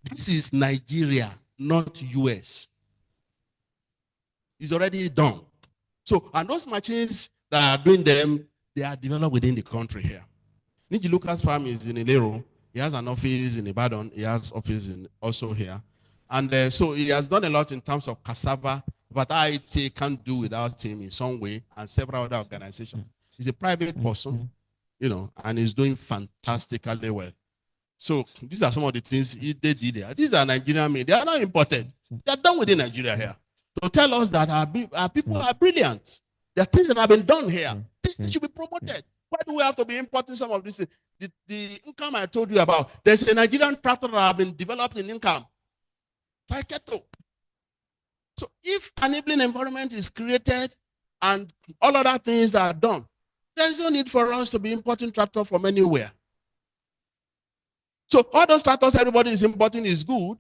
S3: This is Nigeria, not US. It's already done. So, and those machines that are doing them, they are developed within the country here. Niji Lucas Farm is in Ilero. He has an office in Ibadan. He has office in also here. And so he has done a lot in terms of cassava, but IIT can't do without him in some way, and several other organizations. He's a private person, you know, and he's doing fantastically well. So these are some of the things they did there. These are Nigerian made. They are not imported. They are done within Nigeria here. To tell us that our people are brilliant. There are things that have been done here. This should be promoted. Why do we have to be importing some of this? The income I told you about, there's a Nigerian tractor that have been developed in income. Triketo. So if enabling environment is created and all other things are done, there's no need for us to be importing tractor from anywhere. So all those tractors everybody is importing is good,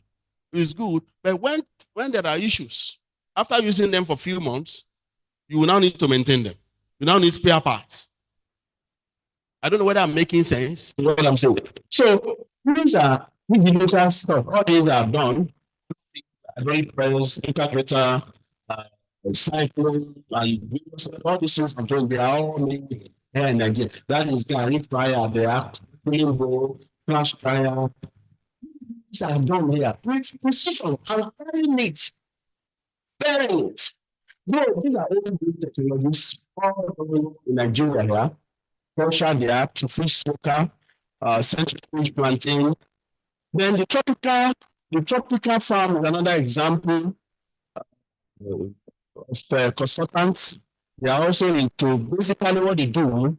S3: but when there are issues, after using them for a few months, you will now need to maintain them. You now need spare parts. I don't know whether I'm making sense. What I'm saying. So these are local stuff. All these are done.
S4: hydraulic press, interpreter, cyclone, and all these things control, they are all made here in Nigeria. That is Gary Fryer, they are Rainbow, Flash Fryer. These are done here. Precision and very neat. Very neat. No, these are all good technologies all over in Nigeria here. Russia, they are fish smoker, centrifuge planting. Then the tropical farm is another example of consultants. They are also into basically what they do.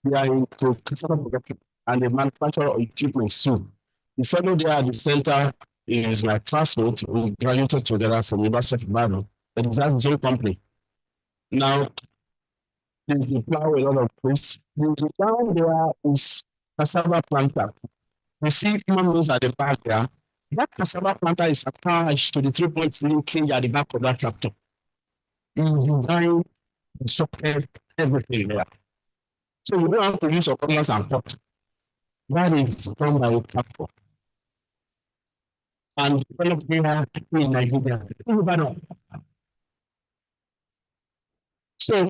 S4: They are into cassava production and the manufacture of equipment too. The fellow there at the center is my classmate. We graduated together from University of Ibadan. And that's his own company. Now, they plow a lot of place. The down there is cassava planter. You see human beings at the back there. That cassava planter is attached to the 3.3 kg at the back of that tractor. You design the socket, everything there. So you don't have to use your corners and pot. That is done by a tractor. And developed there in Nigeria. So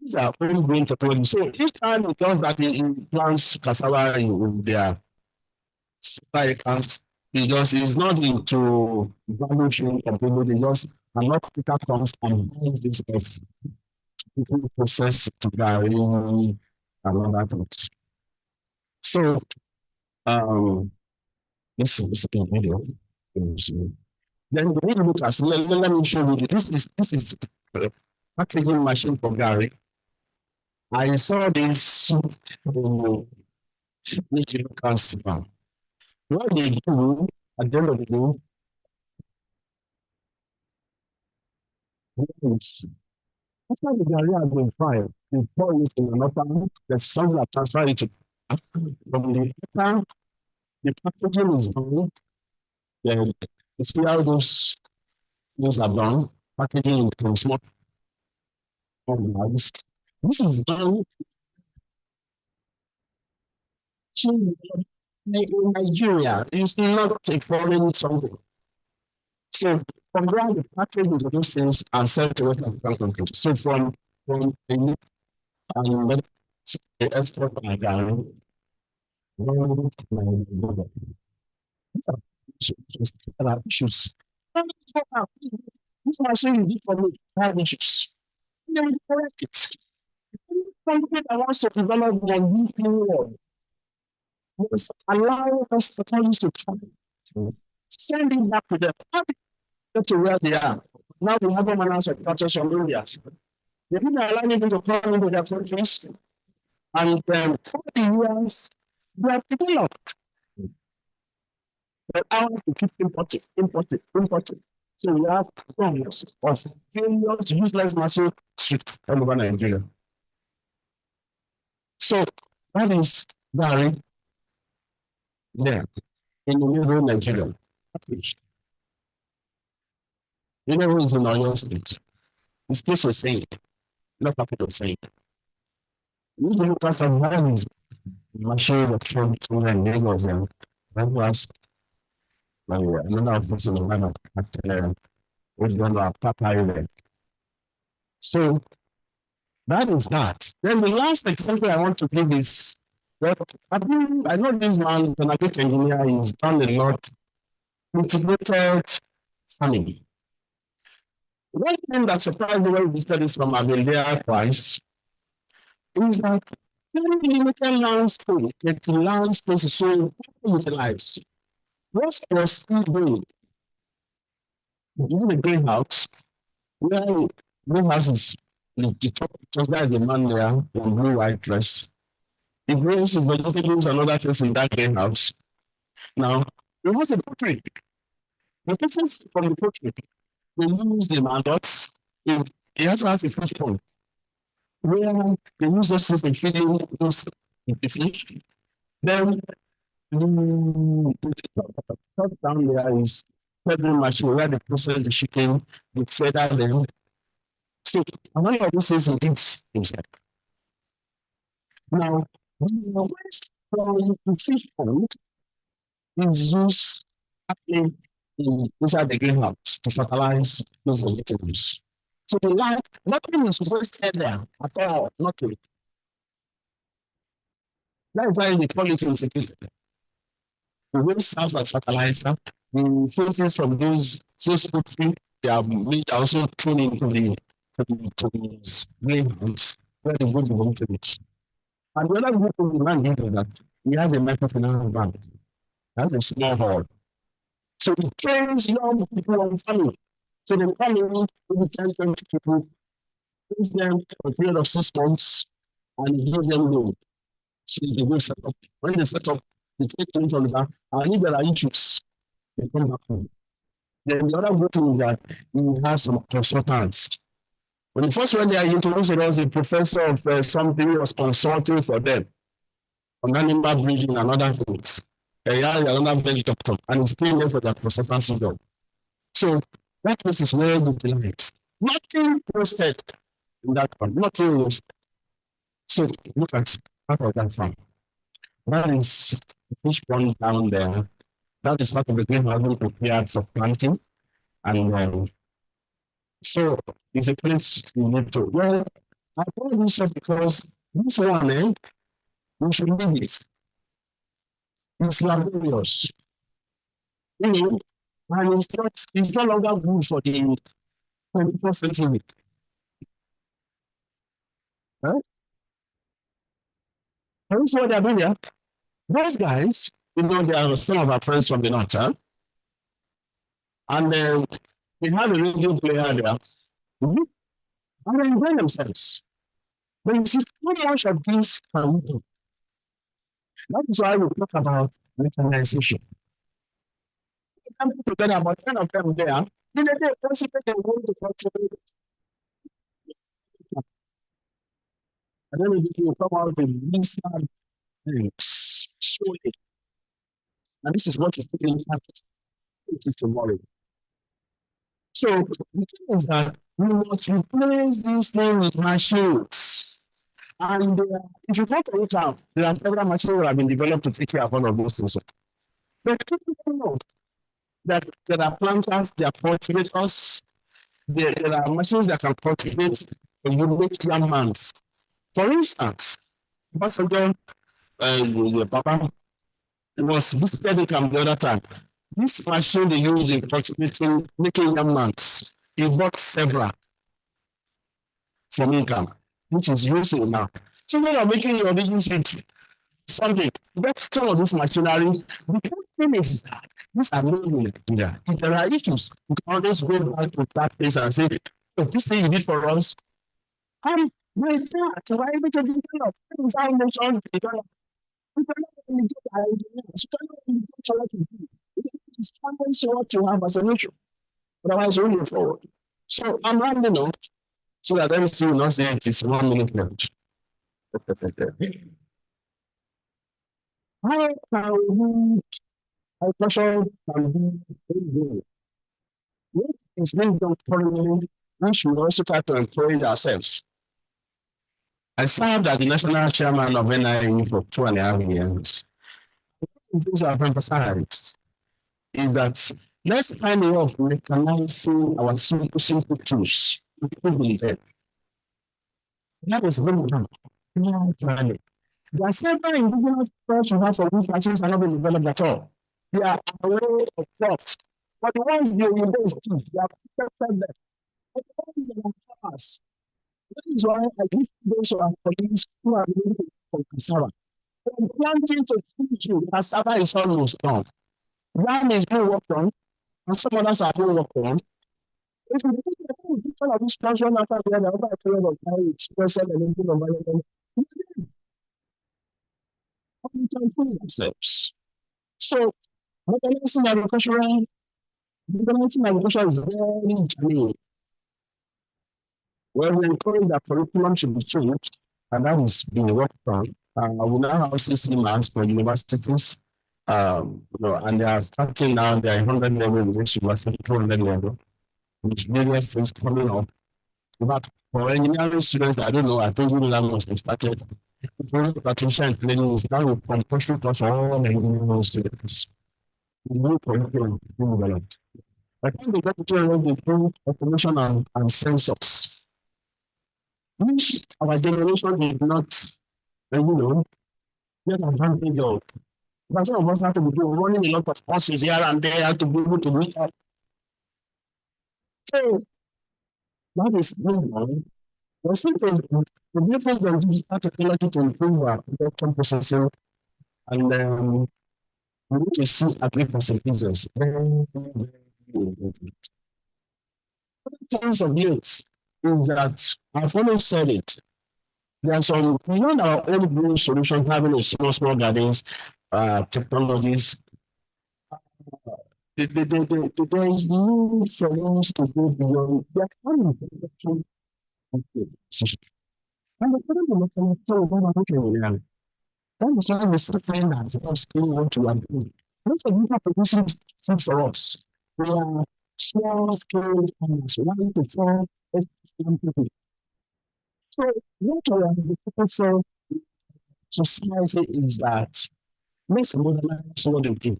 S4: these are very green technology. So each time it does that he plants cassava in their supply accounts, is not into value chain completely. They just a lot of people comes and buys this earth. People process to Gary and all that things. So this is a video. Then the way you look at let me show you this is packaging machine for Gary. I saw this making customer. What they do at the end of the day is after the Gary has been fried, you pour it in another, there's something that transfer it to from the paper, the packaging is done, then you see how those things are done, packaging in small bags. This is done in Nigeria. It's not a foreign something. So from there, the package into those things are sent to West African countries. So from and when the export by Ghana, these are issues. This machine is for me, have issues. Then we correct it. Something that wants to develop their new world. Must allow us to try. Send it back to them. To where they are. Now we have a balance of cultures from India. They didn't allow them to come into their countries. And 40 years, they have developed. But I want to keep importing. So we have problems of failures, useless machines all over Nigeria. So that is Gary there in the middle of Nigeria. You know who is in Oyo State? It's still the same. Not people saying. You look at some hands, machine of from neighbors and that was another office in the line of we're going to Papa Island. So that is that. Then the last example I want to give is that I know this man, an agric engineer, he's done a lot integrated farming. One thing that surprised me when we visited this from Abeldia Price is that very limited land space, the land space is so utilized. What was he doing? In the greenhouse, where greenhouse is the top, just that the man there in blue white dress. The greens is vegetables and other things in that greenhouse. Now, it was a poultry. The persons from the poultry, they use the maggots. It also has a fish pond where they use those things in feeding those the fish. Then the top down there is feeding machine where they process the chicken, they feather them. So one of these things he did himself. Now, the waste from the fish pond is used inside the greenhouse to fertilize those vegetables. So the land, nothing is wasted there at all, nothing. That's why they call it integrated. The waste serves as fertilizer. The feces from those poultry, they are made also thrown into the greenhouse where they go to vegetables. And the other good thing the man did was that he has a microfinance bank. That's a small hall. So he trains young people on farming. So they come in, maybe 10, 20 people, trains them for a period of 6 months, and he gives them loan. So they go set up. When they set up, they take things from the bank, and if there are issues, they come back home. Then the other good thing is that he has some consultants. When the first one they are introduced to us, a professor of something was consulting for them on animal breeding and other things. They are another veg doctor, and he's paying them for their consultancy job. So that place is well utilized. Nothing wasted in that one. Nothing wasted. So look at part of that farm. That is the fish pond down there. That is part of the greenhouse prepared for planting. And so it's a place you need to. Well, I told this up because this one, we should leave it. It's laborious. You know, and it's no longer good for the 21st century. Huh? And you see what they're doing here? Those guys, you know, they are some of our friends from the north, huh? And they have a radio player there. Mm-hmm. And they enjoy themselves. But you see, how much of this can we do? That is why we talk about mechanization. We come together about 10 of them there. Then they basically they want to control. And then you come out with these things. And this is what is taking tomorrow. So the thing is that we must replace this thing with machines. And if you go to it out, there are several machines that have been developed to take care of all of those things. But people don't know that there are planters, there are cultivators, there are machines that can cultivate unique young mans. For instance, Pastor Papa was visited the other time. This machine they use in cultivating, making young mans, he bought several from income, which is using now. So when you're making your business with something, get some of this machinery. The thing is that these are not in Nigeria. If there are issues, you can always go back to that place and say, oh, this thing you did for us. And my dad, why able to develop things our nations develop. You cannot only get our engineers, you cannot only get what you do. It's always what you have as a nation. Otherwise, we'll move forward. So I'm rounding up so that MC will not say it is 1 minute lunch. How can we agriculture can be very good? What is being done currently, we should also try to encourage ourselves. I served as the national chairman of NIEESA for 2.5 years. Things I've emphasized is that let's find a way of mechanizing our simple tools. That is very good. There are several indigenous products for which machines are not being developed at all. They are away of crops. But the ones you invest in, they are protected them. But the ones that are fast. That is why I give those of our colleagues who are living from cassava. From planting to finishing, cassava is almost done. Yam is being worked on, and some others are being worked on. If you look at all of these plants one after the other, over a period of time, it's present and into the environment. We can feed ourselves. So, mechanizing agriculture is very germane. Well, we encourage that curriculum should be changed, and that is being worked on. We now have systems for universities, and they are starting now, they are 100 level in which university, 200 level, with various things coming up. But for engineering students, I don't know, I think that must be started. Patrician training is now a compulsory course for all engineering students. The new curriculum being developed. I think they got to improve automation and sensors, which our generation did not, get advantage of. But some of us have to be running a lot of courses here and there to be able to meet up. So that is normal. We're still the difference of digital technology to improve our production processing and we need to see agriculture business. Very, very important. Things of note is that I've always said it. There are some beyond our own green solution having a small gardens, technologies. There is need for us to go beyond that kind of production. And the problem is that that is why we still find ourselves still want to agree. Most of you are producing food for us. We are small scale farmers, 1 to 4 people. So what we are looking for society is that let's modernize what they do.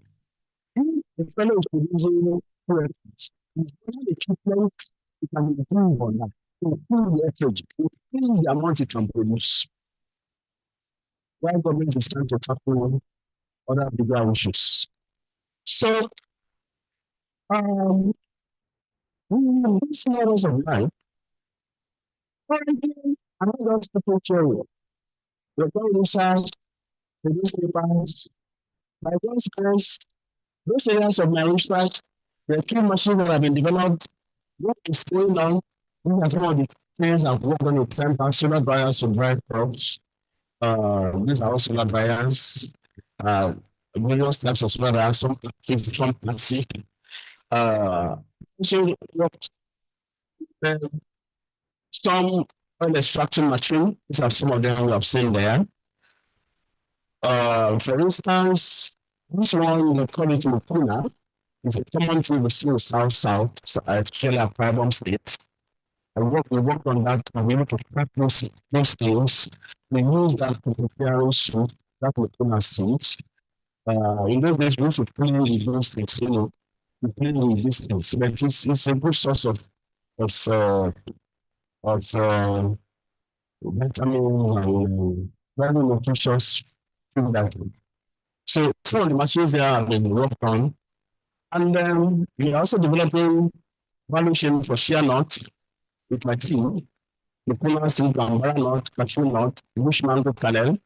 S4: The fellow is producing products. If the equipment, you can improve on that. Improve the effort, increase the amount you can produce. Why government is trying to tackle other bigger issues. So, in these areas of life, currently, I'm not just people theory. We're going inside the newspapers. By those areas of my research, there are 2 machines that have been developed. What is going on? These are some of the things I've worked on with 10 solar dryers to dry crops. These are all solar dryers. Various types of solar dryers, some active, some passive. So what some oil extraction machine, these are some of them we have seen there. For instance, this one we call it Mukuna. It's a common thing we see in South, especially at Pribom State. We worked on that to be able to crack those things. We use that to prepare soup, that Mukuna seeds. In those days, we used to clean those things, to clean these things. But it's a good source of vitamins and very nutritious food. So some of the machines there have been worked on. And we are also developing value chain for shea nut with my team. The Puma seed, Bambara nut, cashew nut, bush mango kernel,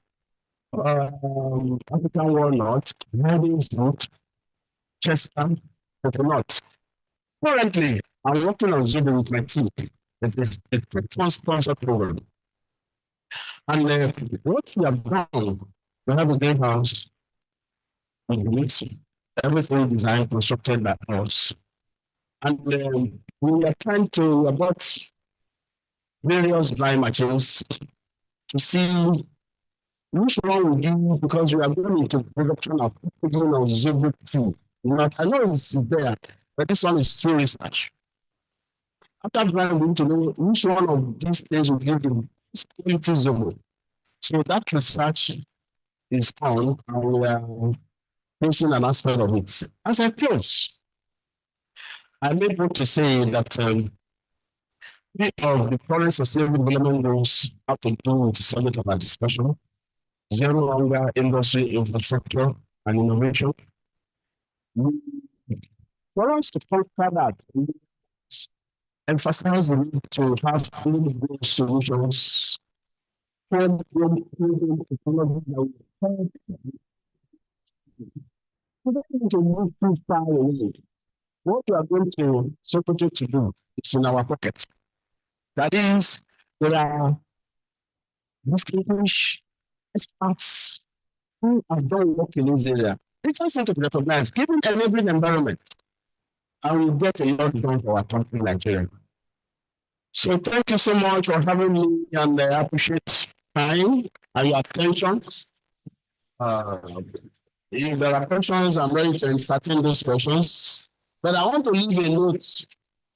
S4: African walnut, riding fruit, chestnut, coconut. Currently, I'm working on Zoom with my team. It is a quick sponsor program. And what we have done, we have a greenhouse, everything designed, constructed by us. And we are trying to about various dry machines to see which one we do because we are going into production of Zobo tea. I know it's there, but this one is through research. After drying, we need to know which one of these things will give the quality Zobo. So that research is on, and we are facing an aspect of it. As I close, I'm able to say that of the current sustainable development goals have to do with the subject of our discussion, zero hunger, industry, infrastructure, and innovation. For us to conquer that, emphasize the need to have good solutions for technology that will help to move too far away. What we are going to Sokoto to do is in our pocket. That is, there are distinguished experts who have done work in this area. They just need to be recognized, given enabling environment, and we get a lot done for our country, Nigeria. So thank you so much for having me, and I appreciate time and your attention. If there are questions, I'm ready to entertain those questions. But I want to leave a note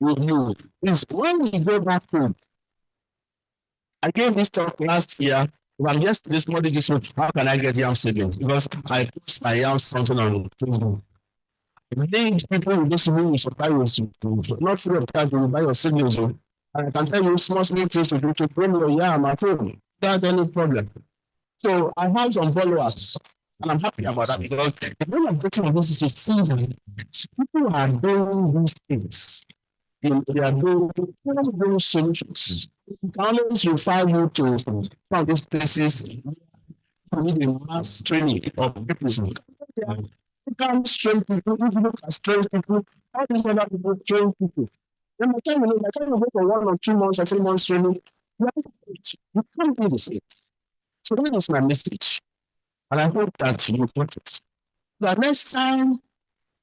S4: with you. Is when we go back home, I gave this talk last year. Well, just this morning, how can I get young siblings? Because I post my young something on Facebook. These people in this room will supply you, not free of charge, you buy your signals. And I can tell you small things to do to bring your yam at home without any problem. So I have some followers, and I'm happy about that because the main objective of this is to see that people are doing these things. They are doing solutions. You can always refer you to some of these places. You need a mass training of people. You can't train people, you look at train people, how these other people train people. Then by the time you go for 1 or 2 months or 3 months training, you can't do the same. So that is my message. And I hope that you get it. But next time,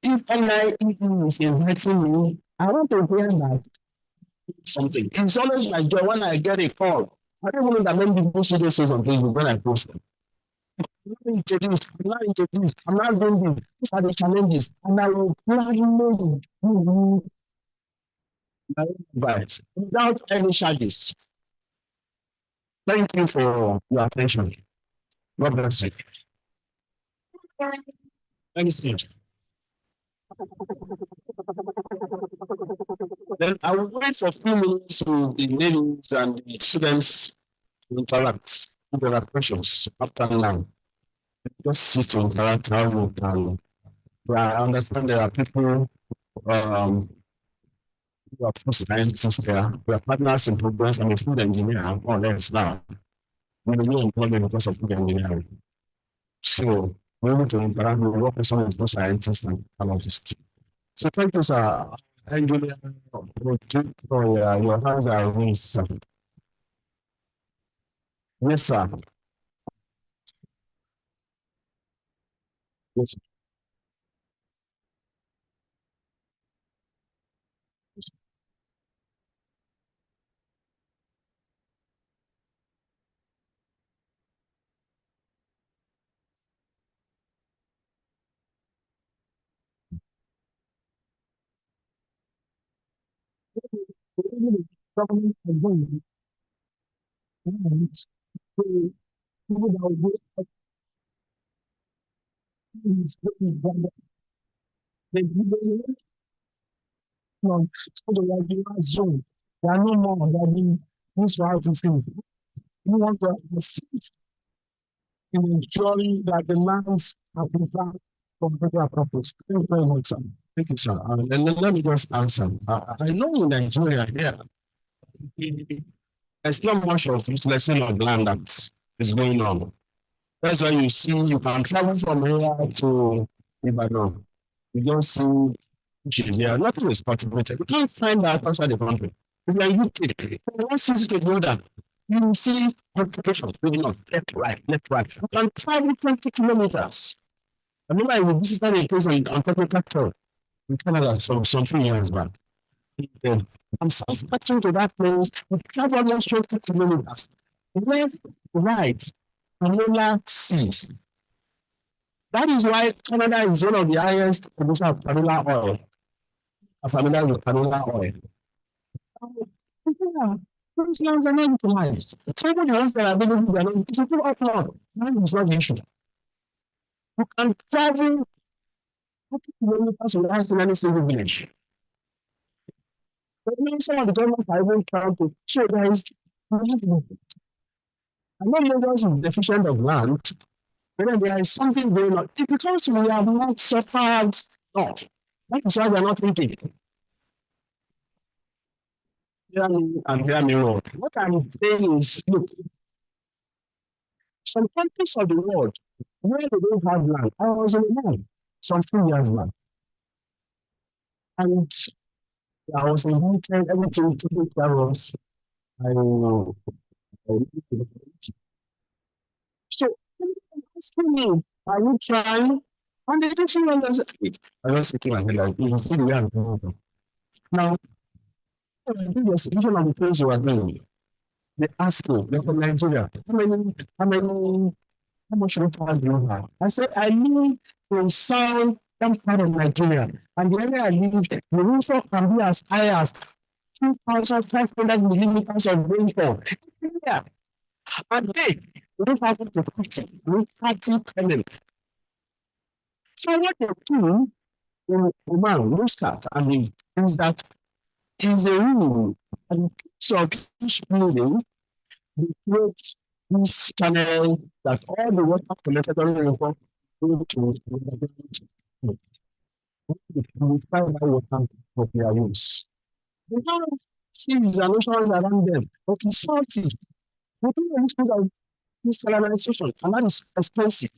S4: if NIEE is inviting me, I want to hear that something. It's always my joy when I get a call. I don't know that many people see those things on Facebook when I post them. I'm not introduced, I'm not doing this. These are the challenges. And I will gladly give you my advice without any charges. Thank you for your attention. God bless you. Thank you. Then I will wait for a few minutes to the ladies and the students to interact. If there are questions after now, just sit to interact how you can. I understand there are people who are food scientists there. We are partners in progress. I'm a food engineer, more or less now. We will employ them because of food engineering. So we want to interact, we work with some of the scientists and biologists. So thank you, sir. Engineer, your hands are raised, sir. Yes, sir. Yes. Zone. There are no more that this route is in. We want to assist in ensuring that the lands are preserved for better purpose. Thank you very much, sir. Thank you, sir. And then let me just answer. I know in Nigeria here, there's not much of utilization of land that is going on. That's why you see you can travel from here to Ibadan. You don't see which is there. Nothing is cultivated. You can't find that outside the country. If you are in UK, one sees to do that. You see occupation going on left, right, left, right. You can travel 20 kilometers. I remember I visited a place on Technical Tour in Canada some 3 years back. I'm suspecting to that place, we travel almost 20 kilometers. Left, right, Canola seed. That is why Canada is one of the highest producers of canola oil. I'm familiar with canola oil. Those lands are not utilized. Travel the ones that are available, they are not. If you go up north, land is not the issue. You can travel 40 kilometers without seeing any single village. But now some of the governments are even trying to show there is. I know Lagos is deficient of land, but then there is something going on. It's because we have not suffered enough. That is why we are not thinking. Hear me and hear me well. What I'm saying is, look, some countries of the world where they don't have land, I was in a land some few years back, and I was invited, everything taken care of. So, asking me, are you trying? And they don't understand it. I was sitting and like, you see the way I'm going. Now, I think the situation of the place you are doing, they ask you, they're from Nigeria, how much water do you have? I said, I live in southern part of Nigeria, and the area I live, the rainfall can be as high as 2,500 millimeters of rainfall. Yeah, a day, we don't have to 50, we 30 penny. So what they do, Oman, Muscat, I mean, is that is a rule and so each building they create this channel that all the water collected on the river go to purify that water for their use. They have seas and oceans around them, but it's salty. We don't want to do desalinization, and that is expensive.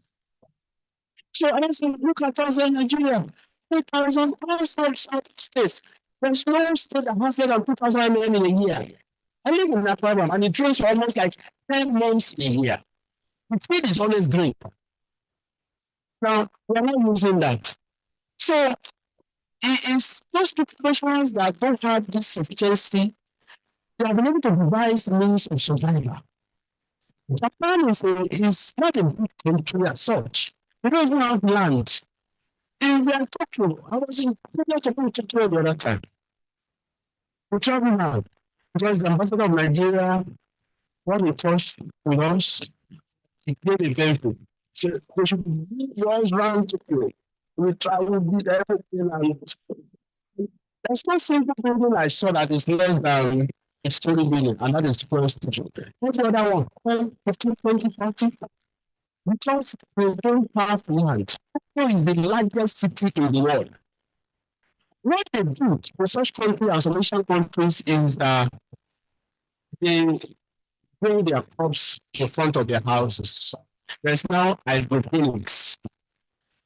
S4: So I said, look at us in Nigeria, 2,000 outside South states. There's no state that has less than 2,000 million in a year. I live in that problem, and it drains for almost like 10 months a year. The feed is always green. Now, we are not using that. So, it is those professionals that don't have this sufficiency, they have been able to devise means of survival. Japan is not a big country as such. They don't even have land. And we are talking, I was in Tokyo the other time. We travel now because the ambassador of Nigeria, what he touched with us, he gave a vehicle. So we should move us around Tokyo. We travel, did everything. And there's no simple building I saw that is less than a story building, and that is first station. What's the other one? 10, 15, 20, 30? Because we don't have land. Tokyo is the largest city in the world. What they do in such countries and some Asian countries is that they bring their crops in front of their houses. There's now hydroponics.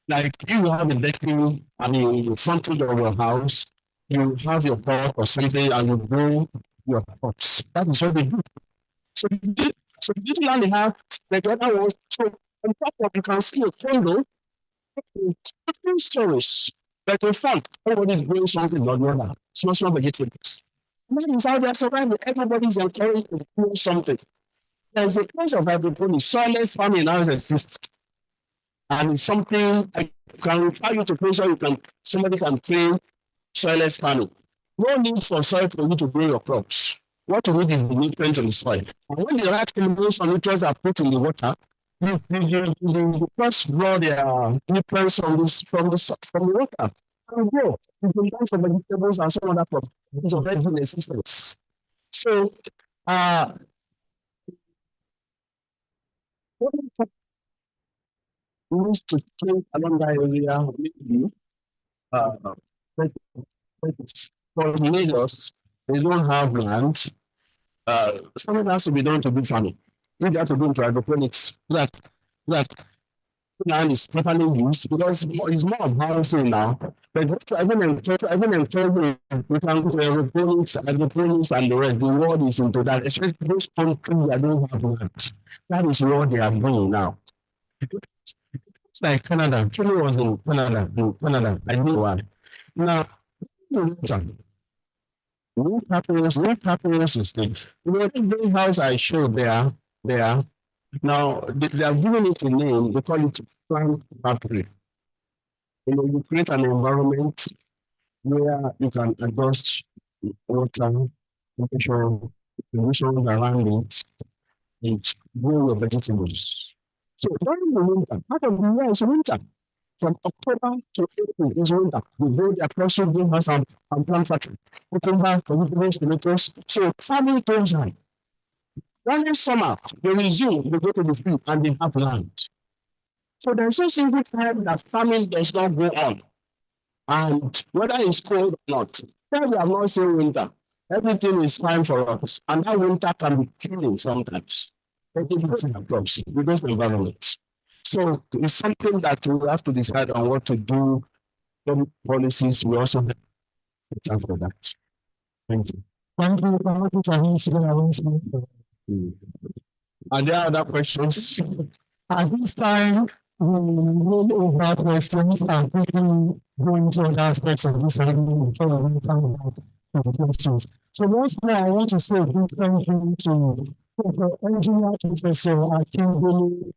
S4: Like you have a bakery, I mean, in front of your house, you have your pot or something and you grow your crops. That is what they do. So you didn't only have like the other ones. So on top of you can see a condo, 15 stories. But in front, everybody is growing something or the other. Small vegetables. That is how they are surviving. Everybody is encouraged to do something. There's a place of hydroponics. Soilless farming now exists. And it's something I can refer you to place where somebody can train soilless farming. No need for soil for you to grow your crops. What you need is the nutrients in the soil. And when the right chemicals and nutrients are put in the water, you first draw the nutrients from the water. And grow. You can go for vegetables and some other crops. It's already in existence. So we need to change along that area, maybe but for Lagos, they don't have land. Something has to be done to do farming. We got to do into hydroponics. That land is properly used because it's more of housing now. But even encouraging, we can go to hydroponics and the rest. The world is into that, especially those countries that don't have land. That is what they are doing now. It's like Canada. Chile was in Canada. I know why. Now, what happens is the big house I showed there. Now they are giving it a name. They call it plant factory. You create an environment where you can adjust water, temperature, conditions around it, and grow your vegetables. So during the winter, part of the year is winter. From October to April is winter. We grow their crops, greenhouse and plant factory. Cucumber, vegetables, tomatoes. So farming goes on. During summer, they resume, they go to the field and they have land. So there's no single time that farming does not go on. And whether it's cold or not, then we have not seen winter. Everything is fine for us. And that winter can be killing sometimes. Crops with this environment. So it's something that we have to decide on what to do. Some policies we also have time for that. Thank you. Thank you. Are there other questions? At this time, we will over questions and quickly go into other aspects of this argument before we come back to the questions. So once more, I want to say a big thank you to Engineer Professor Akinbolu.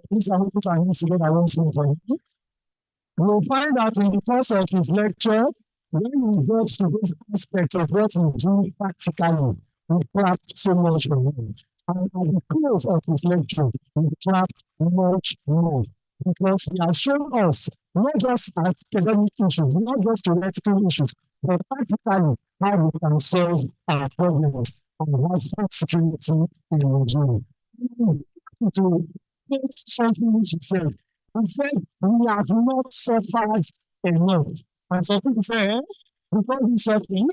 S4: These are people I need to get once more for him. We'll find out in the course of his lecture, when we get to this aspect of what we do practically, we clap so much for him. And at the close of his lecture, we clap much more because he has shown us not just academic issues, not just theoretical issues, but practically how we can solve our problems and have food security in Nigeria. To take something which he said, we have not suffered enough. And some people say, because we suffer, no,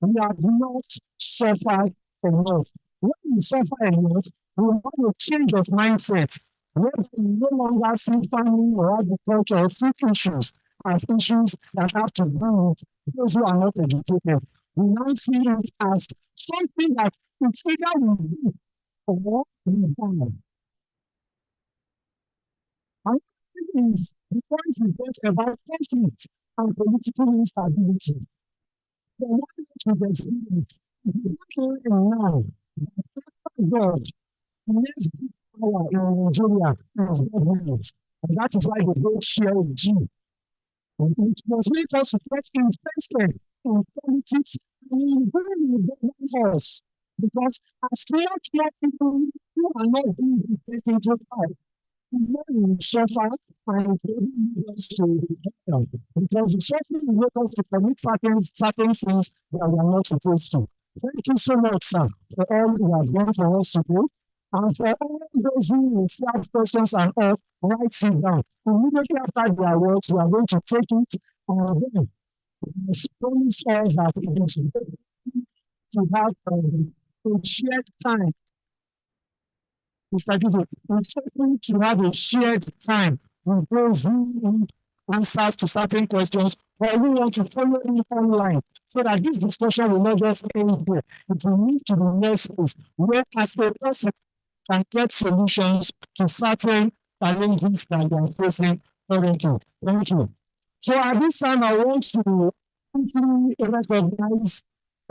S4: we have not suffered enough. When we suffer enough, we have a change of mindset. Where we no longer see farming or agriculture or food issues as issues that have to do with those who are not educated. We now see it as something that it's either we do or we die. And it is the point we get about conflict and political instability. The one that we've experienced, here and now, that God, next big power in Nigeria is government. And that is why the great share G. It was make us to get interested in politics and in who will govern us. Because as much people who are not being taken into account, when we suffer and lead us to hell. Because the suffering will make us to commit certain things that we are not supposed to. Thank you so much, sir, for all you have done for us today. And for all those who will have questions and all, write it down. Immediately after their words, we are going to take it and then promise us that it is to have a shared time. Mr. Gideon, we're talking to have a shared time with those who need answers to certain questions or who want to follow me online so that this discussion will not just end here. It will move to the next place where as a person can get solutions to certain challenges that they are facing currently. Thank you. So at this time, I want to quickly recognize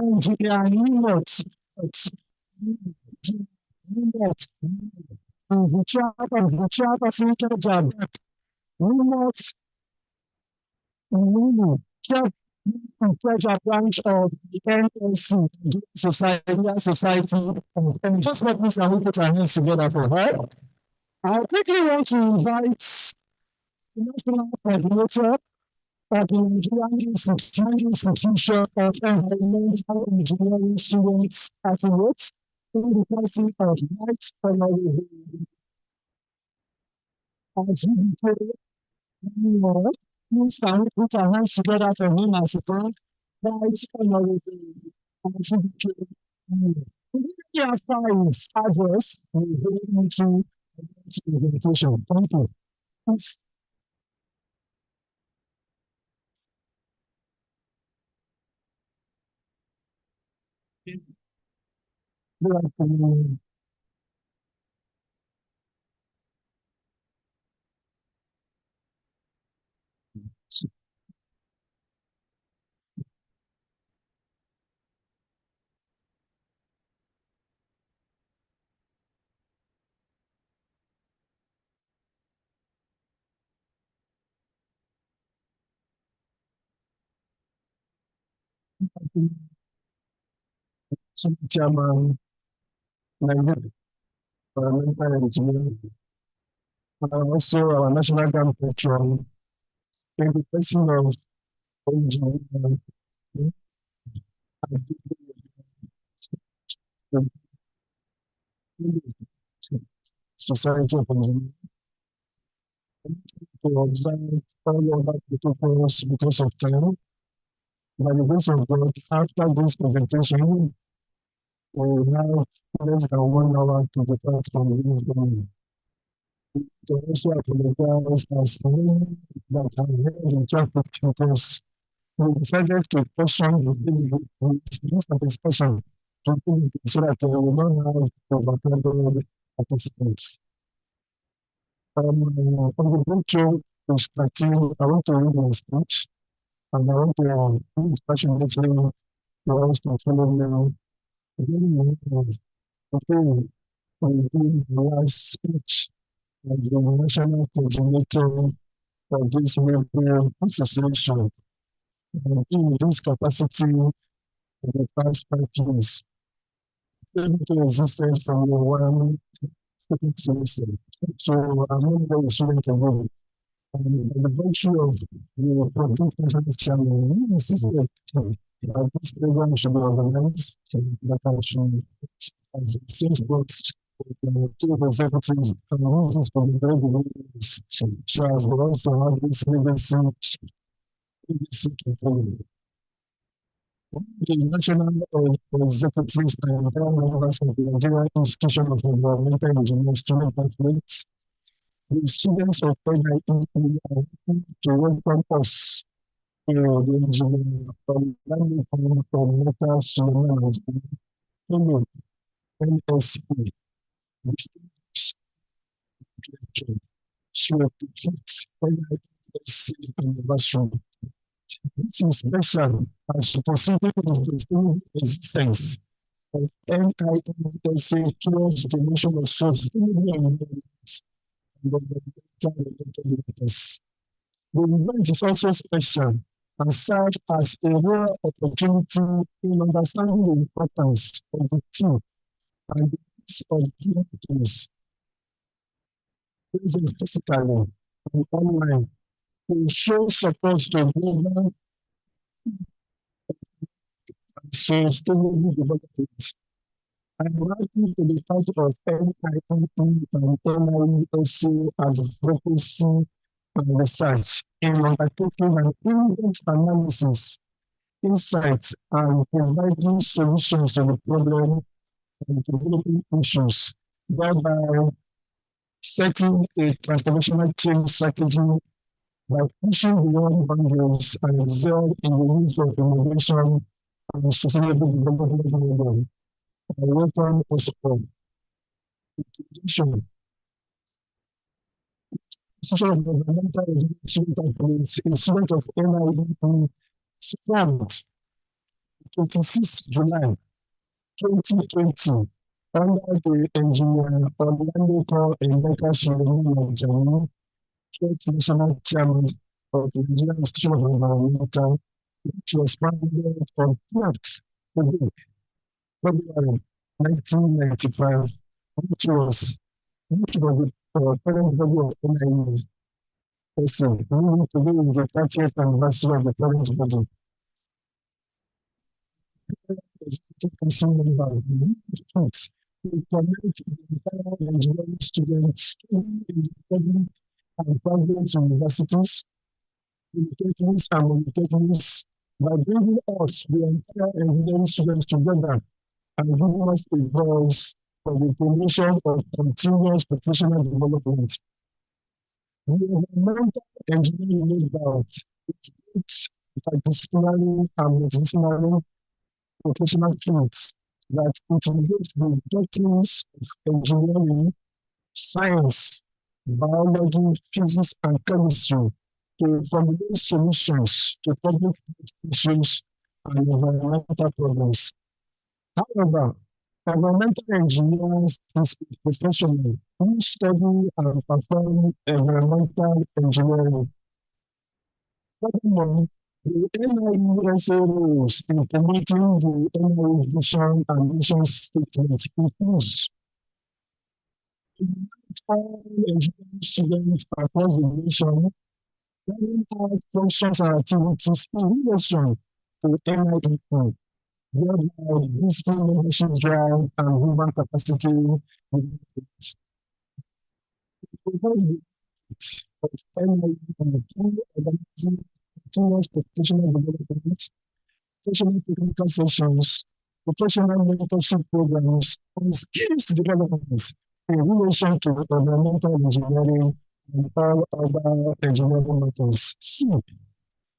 S4: engineer Nimot. The chairperson in charge of that. Nimot Lulu, Treasure branch of the NIEESA, Society of Energy. Just let me and we put our hands together for her. I quickly want to invite the national coordinator of the Nigerian Institution of Environmental Engineering Students Affiliates in the person of Right Honorable Please can we put our hands together for him as a friend? Right Honorable Immediately after his address, we go into the presentation. Thank you. Please. Good afternoon. Chairman, Nigerian Environmental Engineering, also our national dam patron, in the person of engineer, Society of Engineers, to observe all other protocols because of time. By the grace of God, after this presentation, we have less than 1 hour to depart from this building. To also apologize as many that have held in traffic because we decided to question the discussion so that we will not have overcrowded participants. On the picture is 13, I want to read my speech and I want to read passionately to us to follow me. Okay, I did the last speech as the national coordinator for this European Association. In this capacity in the past 5 years, into existence from the one semester. So I'm not very student again. By the virtue of the professional we insisted that this program should be organized, that I should, as a safe box, chief executives and users for the very beginnings, so as they also have this legacy to follow. The national executives and other members of the Nigerian Institution of Environmental Engineers student athletes, the students of NIEESA are happy to welcome us to the engineer from Mecca Suleiman Hello, NSE, the students lecture. She repeats NIESA anniversary. This is special as she proceeded with the full existence of NIESA towards the nation of sustainable environment and environmental matters. The event is also special and serves as a rare opportunity in understanding the importance of the two and the use of dignitaries, present physically and online, to show support to global and sustainable development. I am happy to be part of NIEEE and NIESA advocacy and research in undertaking an in-depth analysis, insights, and providing solutions to the problem and developing issues, thereby setting a transformational change strategy by pushing beyond boundaries and excel in the use of innovation and sustainable development model. I welcome us all. Introduction. Institution of Environmental Engineering College, a student of NIEEE, is formed 26 July 2020 under the engineer Orlando and Mecca Suleiman Ajani, 12th National Chairman of the Nigerian Institution of Environmental, which was founded on 12th February 1995, which was the parent body of NIEESA. Meaning today is the 30th anniversary of the parent body. Executive Council member, we connect the entire engineering students studying in the public and private universities, polytechnics and polytechnics, by bringing us, the entire engineering students together and giving us a voice for the promotion of continuous professional development. The environmental engineering layout includes interdisciplinary and multidisciplinary professional fields that integrate the doctrines of engineering, science, biology, physics, and chemistry to formulate solutions to public health issues and environmental problems. However, environmental engineers is a professional who study and perform environmental engineering. Furthermore, the NIESA rules implementing the NIE vision and mission statement includes all engineering students across the nation carrying out functions and activities in relation to NIEEE, thereby boosting membership drive and human capacity development. Provide the of NIEEE through organizing continuous professional development, professional technical sessions, professional mentorship programs, and skills development in relation to environmental engineering and all other engineering matters. C.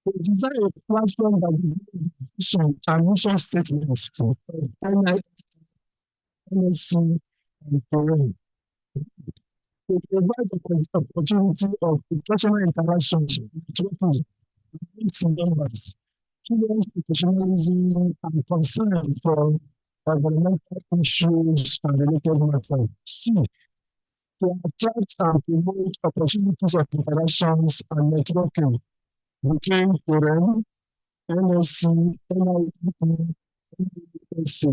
S4: We design a platform that delivers vision and mission statements of NIEEE, NSC, and Korean. To provide the opportunity of professional interactions with members, students' professionalism and concern for environmental issues and related matters. C. To attract and promote opportunities of interactions and networking between Korean, NSC, NIEEE, NIESA,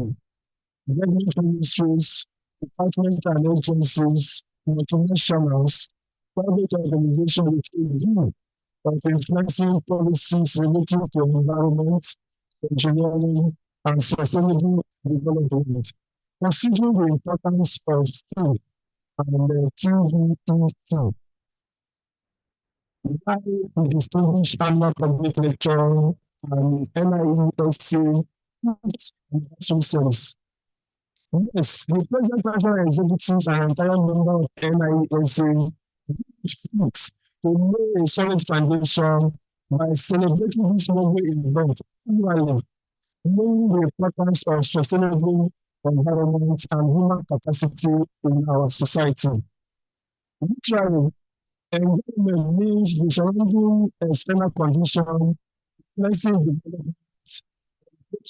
S4: government ministries, departments and agencies, multinationals, private organization with a view of influencing policies relating to environment, engineering, and sustainable development, considering the importance of STEM and TVET. By the distinguished annual public lecture and NIEESA series. Yes, the present national executives and entire member of NIESA fit to lay a solid foundation by celebrating this noble event annually, knowing the importance of sustainable environment and human capacity in our society. Literally, environment means the surrounding external condition, influencing development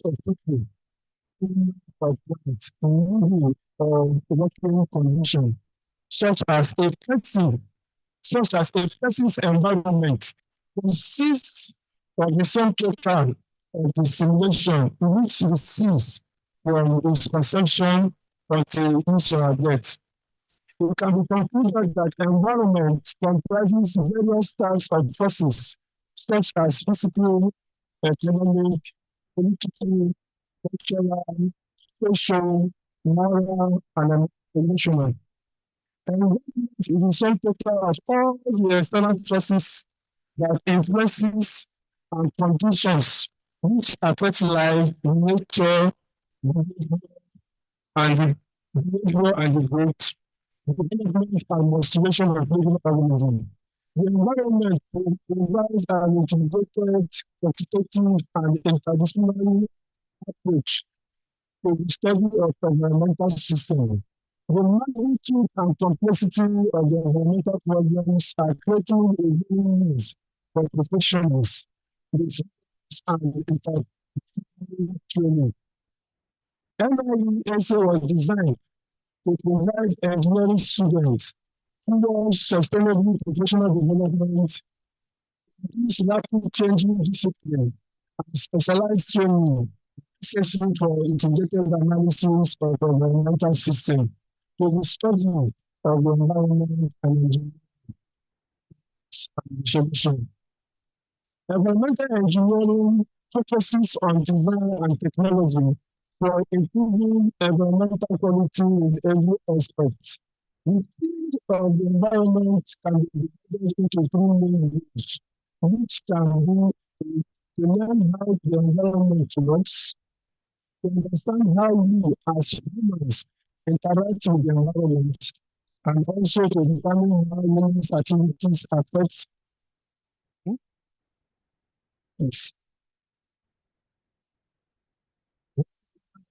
S4: of people, of plant, living or working condition, such as a person's environment consists of the sum total of the simulation which receives from its conception until its death. It can be concluded that environment comprises various types of forces, such as physical, economic, political, cultural, social, moral, and emotional. Environment is the sum total of all the external forces that influences and conditions which affect life, nature, and the behavior and the growth, development and motivation of living organisms. The environment provides an integrated, quantitative, and interdisciplinary approach to the study of environmental systems. The magnitude and complexity of the environmental problems are creating a need for professionals, researchers, and interdisciplinary training. NIESA was designed to provide engineering students towards sustainable professional development, this rapid changing discipline, and specialized training necessary for integrated analysis of the environmental system to the study of the environment and engineering and solution. Environmental engineering focuses on design and technology for improving environmental quality in every aspect. The field of the environment can be divided into three main groups, which can be to learn how the environment works, to understand how we as humans interact with the environment, and also to determine how humans' activities affect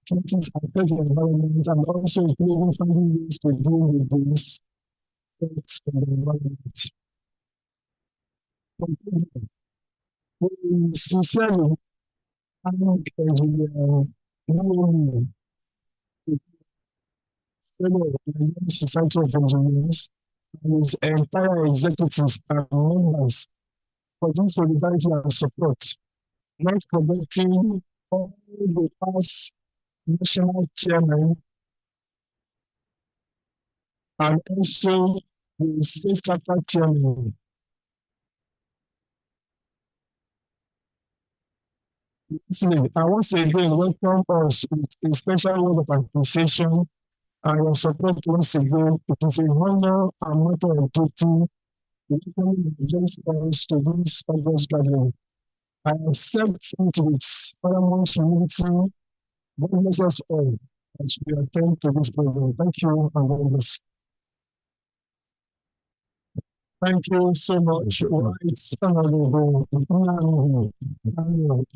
S4: activities affect the environment, and also including finding ways to deal with these effects on the environment. We sincerely thank Engineer Louis, fellow of the Nigerian Society of Engineers, and his entire executives and members for their solidarity and support, not forgetting all the past national chairman and also the state chapter chairman. I once again welcome us with a special word of appreciation and your support once again. It is a honor and matter of duty welcoming against us to this August gathering. I accept it with paramount humility. God bless us all as we attend to this program. Thank you and God bless. Thank you so much. It's honorable Daniel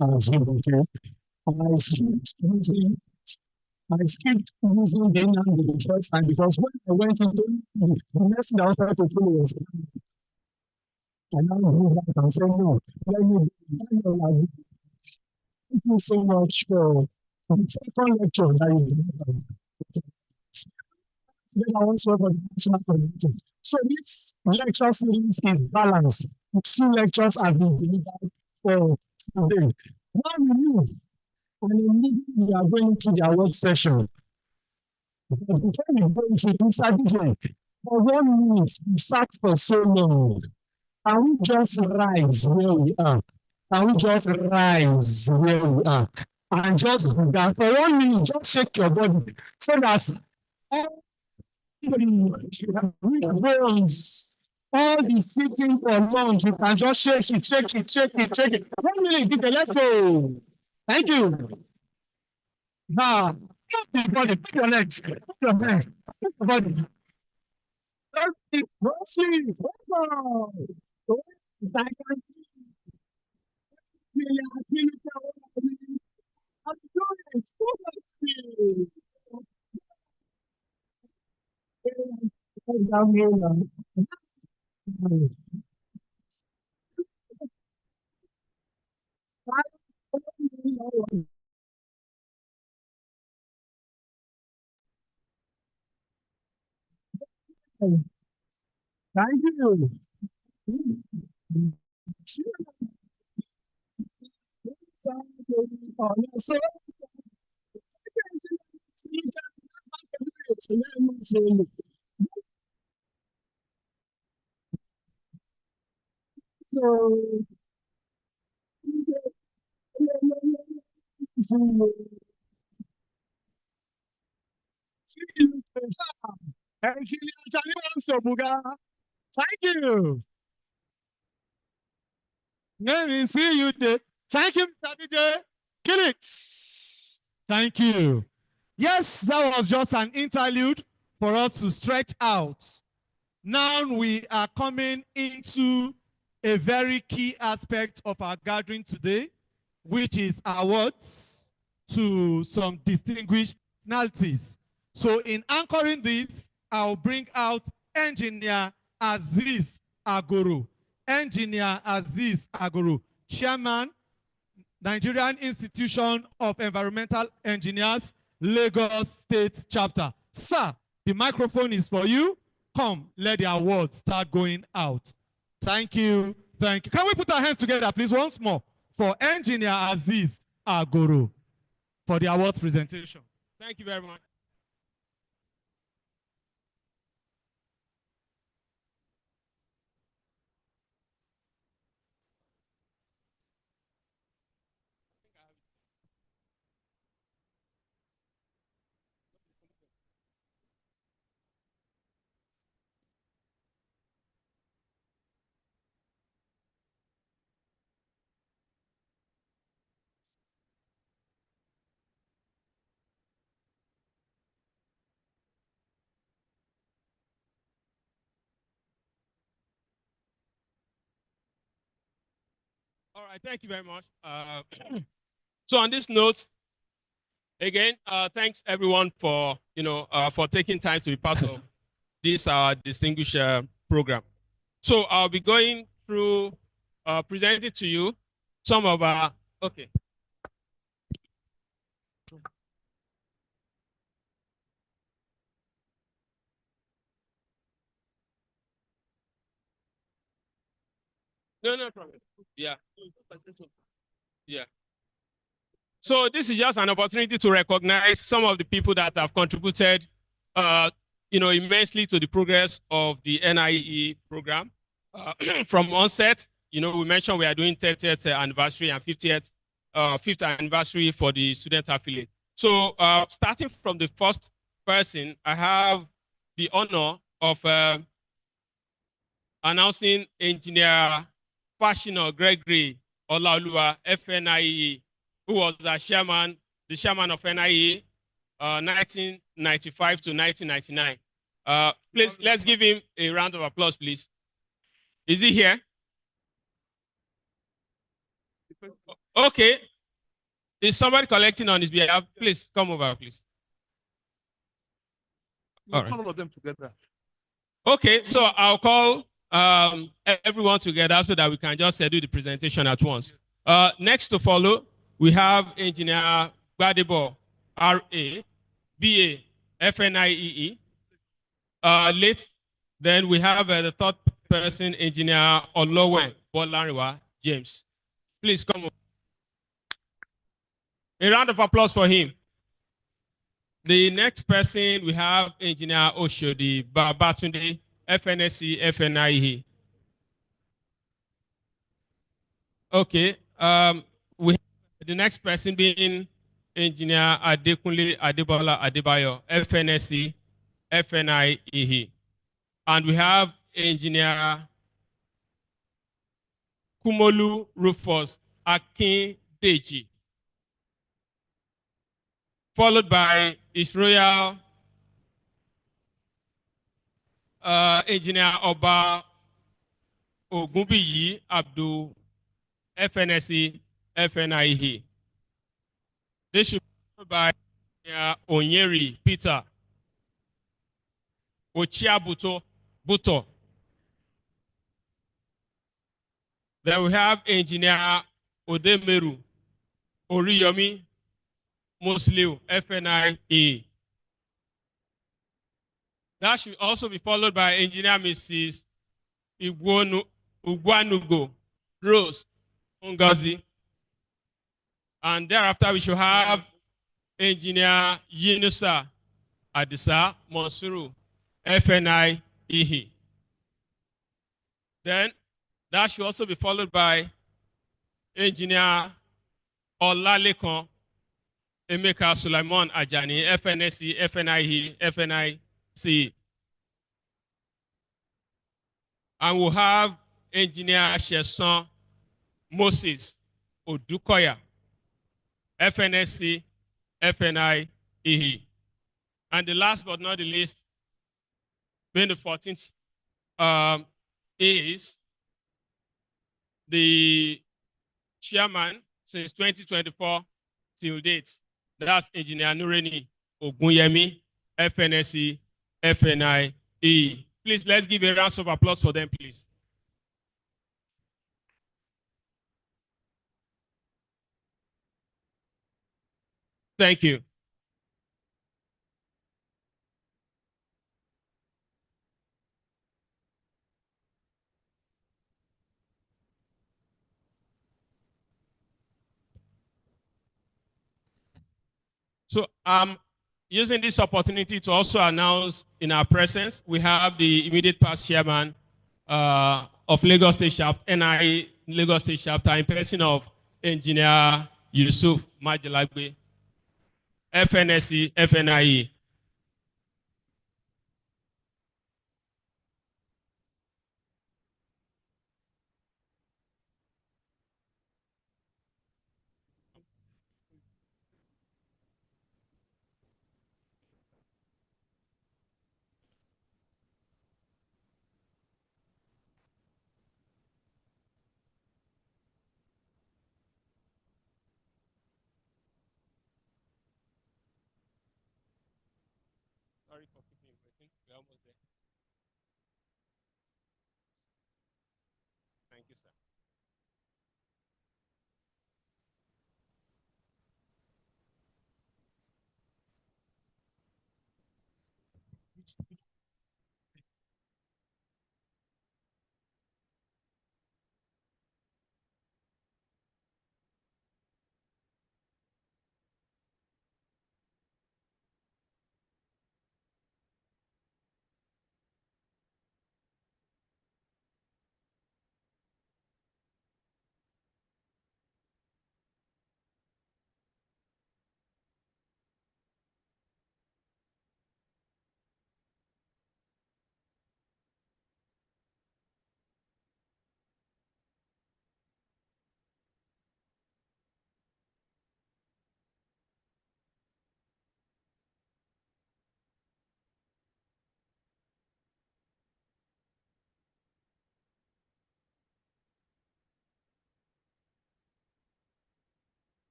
S4: Azubuke. I skipped using the name the first time because when I went into the next thing I wanted to follow was I now go back and say no. Let me Daniel. Thank you so much for the second lecture that you did. Then I also for the national committee. So this lecture series is balanced. 2 lectures have been delivered for today. Now we move, and immediately we are going to the award session. But before we go into this, For 1 minute, we sat for so long. Can we just rise where we are? Can we just rise where we are? And just do that for 1 minute, just shake your body so that bones, all the sitting for lunch, you can just shake it, shake it, shake it, shake it. 1 minute, DJ, let's go. Thank you. Now, put your body, put your legs, put your legs, put your body. Let's see, let's see. Thank you. Thank you. Let me see you there. Thank you, Mr. DJ. Kill it. Thank you. Yes, that was just an interlude for us to stretch out. Now we are coming into a very key aspect of our gathering today, which is awards to some distinguished personalities. So in anchoring this, I'll bring out Engineer Aziz Agoro. Engineer Aziz Agoro, Chairman, Nigerian Institution of Environmental Engineers, Lagos State Chapter. Sir, the microphone is for you. Come, let the awards start going out. Thank you. Thank you. Can we put our hands together, please, once more for Engineer Aziz Agoro for the awards presentation. Thank you very much. All right, thank you very much. So on this note, again, thanks everyone for for taking time to be part of this distinguished program. So I'll be going through presenting to you some of our okay. No problem. Yeah. Yeah. So this is just an opportunity to recognize some of the people that have contributed, immensely to the progress of the NIEE program. From onset, we mentioned we are doing 30th anniversary and 50th, 5th anniversary for the student affiliate. So starting from the first person, I have the honor of announcing Engineer Fashino Gregory Olaoluwa, FNIE, who was the chairman of NIE, 1995 to 1999. Please, let's give him a round of applause, please. Is he here? Okay. Is somebody collecting on his behalf? Please come over, please.
S3: All right. All of them together.
S4: Okay, so I'll call everyone together so that we can just do the presentation at once. Next to follow, we have Engineer Gbadebo, RA, BA, FNIEE. Late, then we have the third person, Engineer Olowe Bolariwa James. Please come over. A round of applause for him.
S5: The next person we have Engineer Oshodi Babatunde, FNSC, FNIE. Okay. We have the next person being Engineer Adekunle Adebola Adebayo, FNSC, FNIE. And we have Engineer Kumolu Rufus Akindeji, followed by His Royal Engineer Oba Ogunbiyi Abdul, FNSC, FNIE. This should be followed by Onyeri Peter Ochiabuto Buto. Then we have Engineer Odemeru Oriyomi Musliu, FNIE. That should also be followed by Engineer Mrs. Ugwanugo Rose Ungazi. And thereafter, we should have Engineer Yunusa Adisa Monsuru, FNIE. Then that should also be followed by Engineer Olalekon Emeka Sulaiman Ajani, FNSC, FNIE, FNIC. And we'll have Engineer Sheson Moses Odukoya, FNSC, FNIE. And the last but not the least, being the 14th, is the chairman since 2024 till date. That's Engineer Nureni Ogunyemi, FNSC, FNIE. Please, let's give a round of applause for them, please. Thank you. So I'm using this opportunity to also announce in our presence, we have the immediate past chairman of Lagos State Chapter, NIE Lagos State Chapter, in person of Engineer Yusuf Majalagbe, FNSC, FNIE. Sorry for keeping you waiting. We're almost there. Thank you, sir.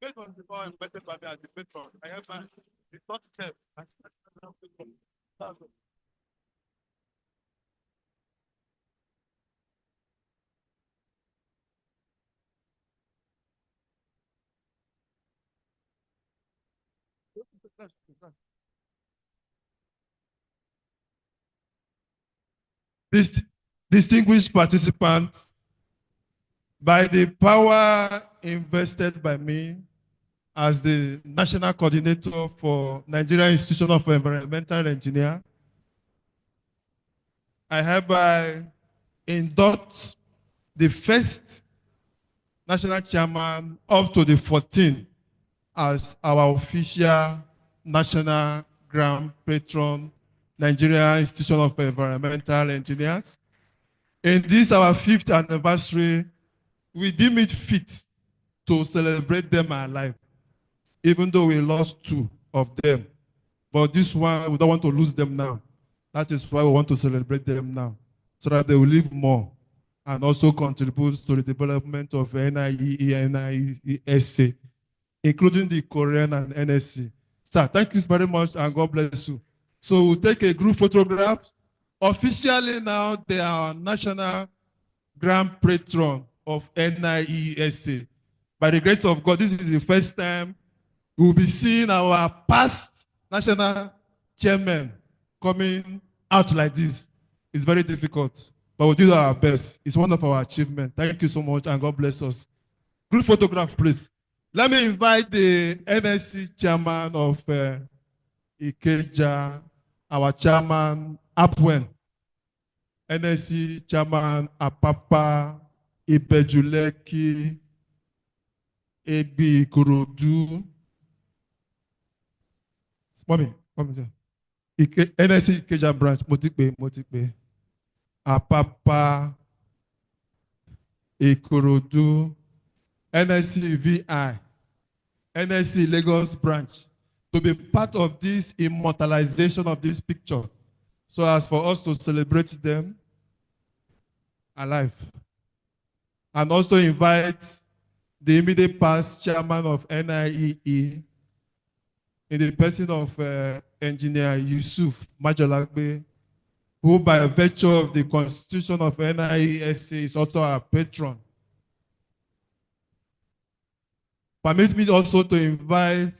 S5: Based on the power invested by me as the patron, I have the third step.
S6: Distinguished participants, By the power invested by me as the National Coordinator for Nigerian Institution of Environmental Engineer, I hereby induct the first national chairman up to the 14th as our official national grand patron, Nigeria Institution of Environmental Engineers. In this, our 5th anniversary, we deem it fit to celebrate them alive, even though we lost 2 of them. But this one, we don't want to lose them now. That is why we want to celebrate them now, so that they will live more and also contribute to the development of NIEE and NIESA, including the Korean and NSC. Sir, thank you very much and God bless you. So we'll take a group photograph. Officially now, they are national grand patron of NIESA. By the grace of God, this is the first time we'll be seeing our past national chairman coming out like this. It's very difficult, but we'll do our best. It's one of our achievements. Thank you so much and God bless us. Group photograph, please. Let me invite the NSC chairman of Ikeja, our chairman, Apwen. NSC chairman, Apapa, Ibejuleki, Egbi Ikorodu. Mommy, NSC Ikeja branch, Motikpe. Apapa, Ikorodu, NSC VI, NSC Lagos branch, to be part of this immortalization of this picture, so as for us to celebrate them alive. And also invite the immediate past chairman of NIEE, in the person of Engineer Yusuf Majolagbe, who by virtue of the constitution of NIESA is also our patron. Permit me also to invite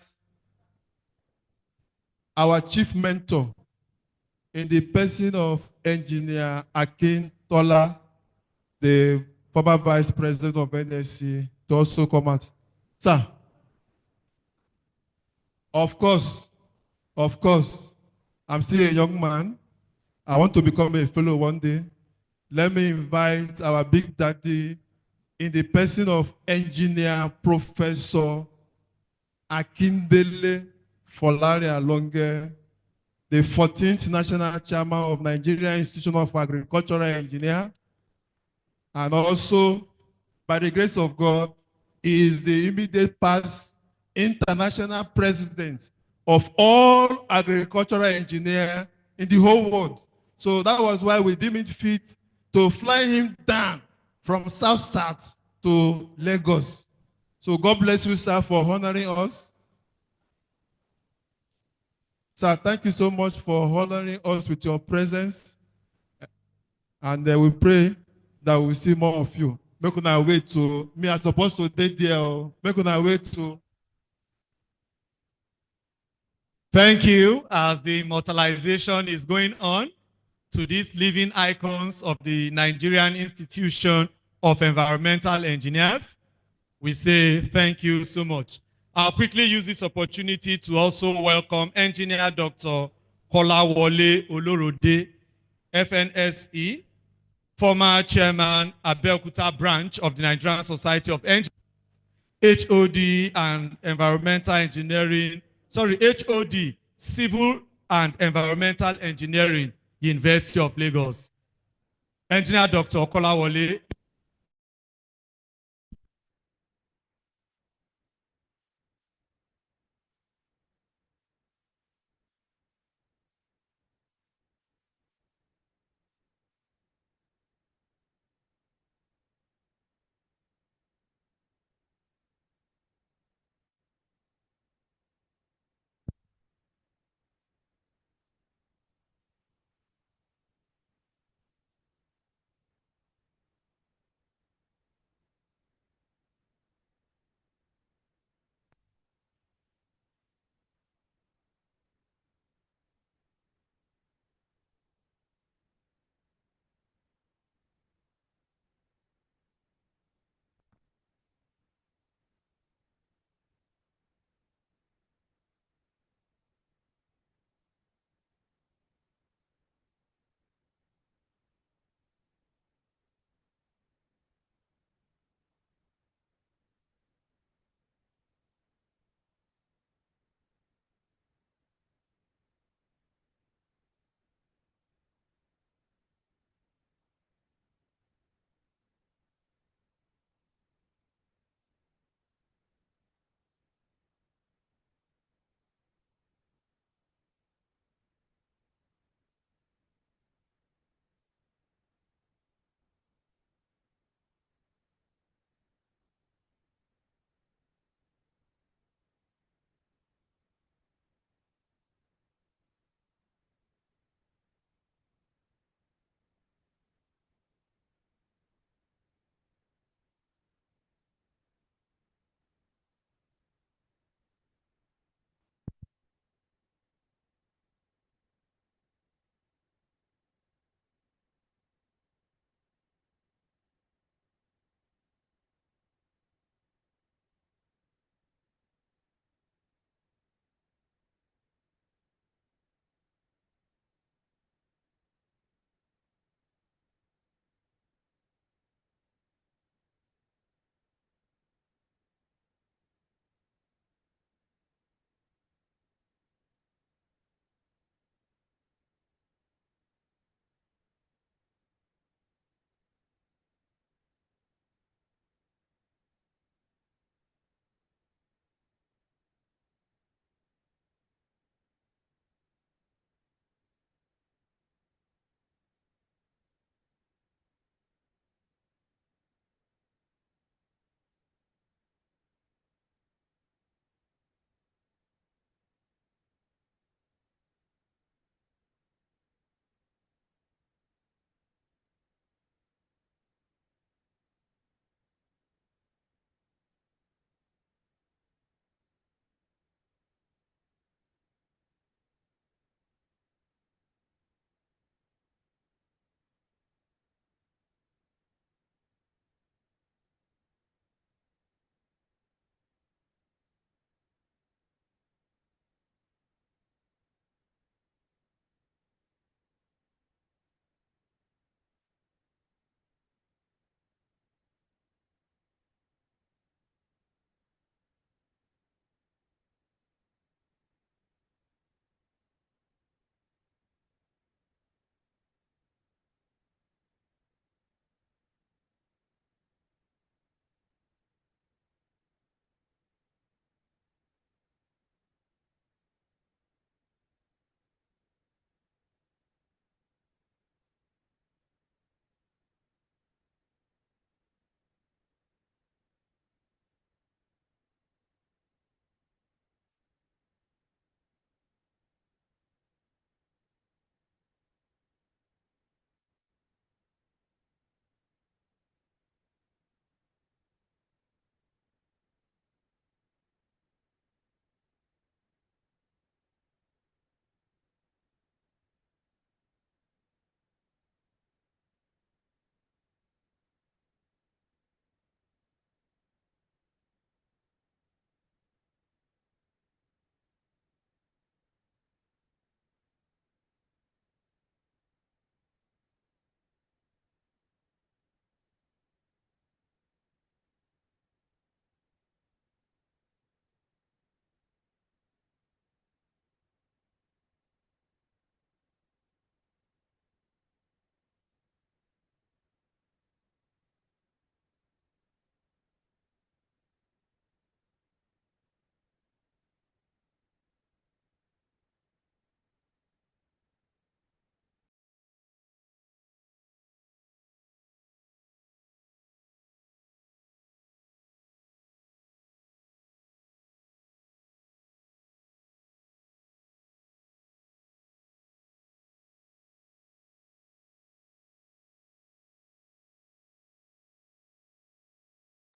S6: our chief mentor in the person of Engineer Akin Tola, the former vice president of NSC, to also come out. Sir, of course, I'm still a young man. I want to become a fellow one day. Let me invite our big daddy in the person of Engineer Professor Akindele Folari Alonge, the 14th National Chairman of Nigeria Institution of Agricultural Engineer, and also, by the grace of God, he is the immediate past international president of all agricultural engineers in the whole world. So that was why we deemed it fit to fly him down from South to Lagos. So God bless you, sir, for honoring us. Sir, thank you so much for honoring us with your presence. And we pray that we'll see more of you. Make una wait to me. I'm supposed to date there. Make una wait to.
S2: Thank you. As the immortalization is going on to these living icons of the Nigerian Institution of Environmental Engineers, we say thank you so much. I'll quickly use this opportunity to also welcome Engineer Dr. Kolawole Olorode, FNSE, former chairman, Abeokuta branch of the Nigerian Society of Engineers, HOD and Environmental Engineering, HOD, Civil and Environmental Engineering, University of Lagos. Engineer Dr. Kolawole.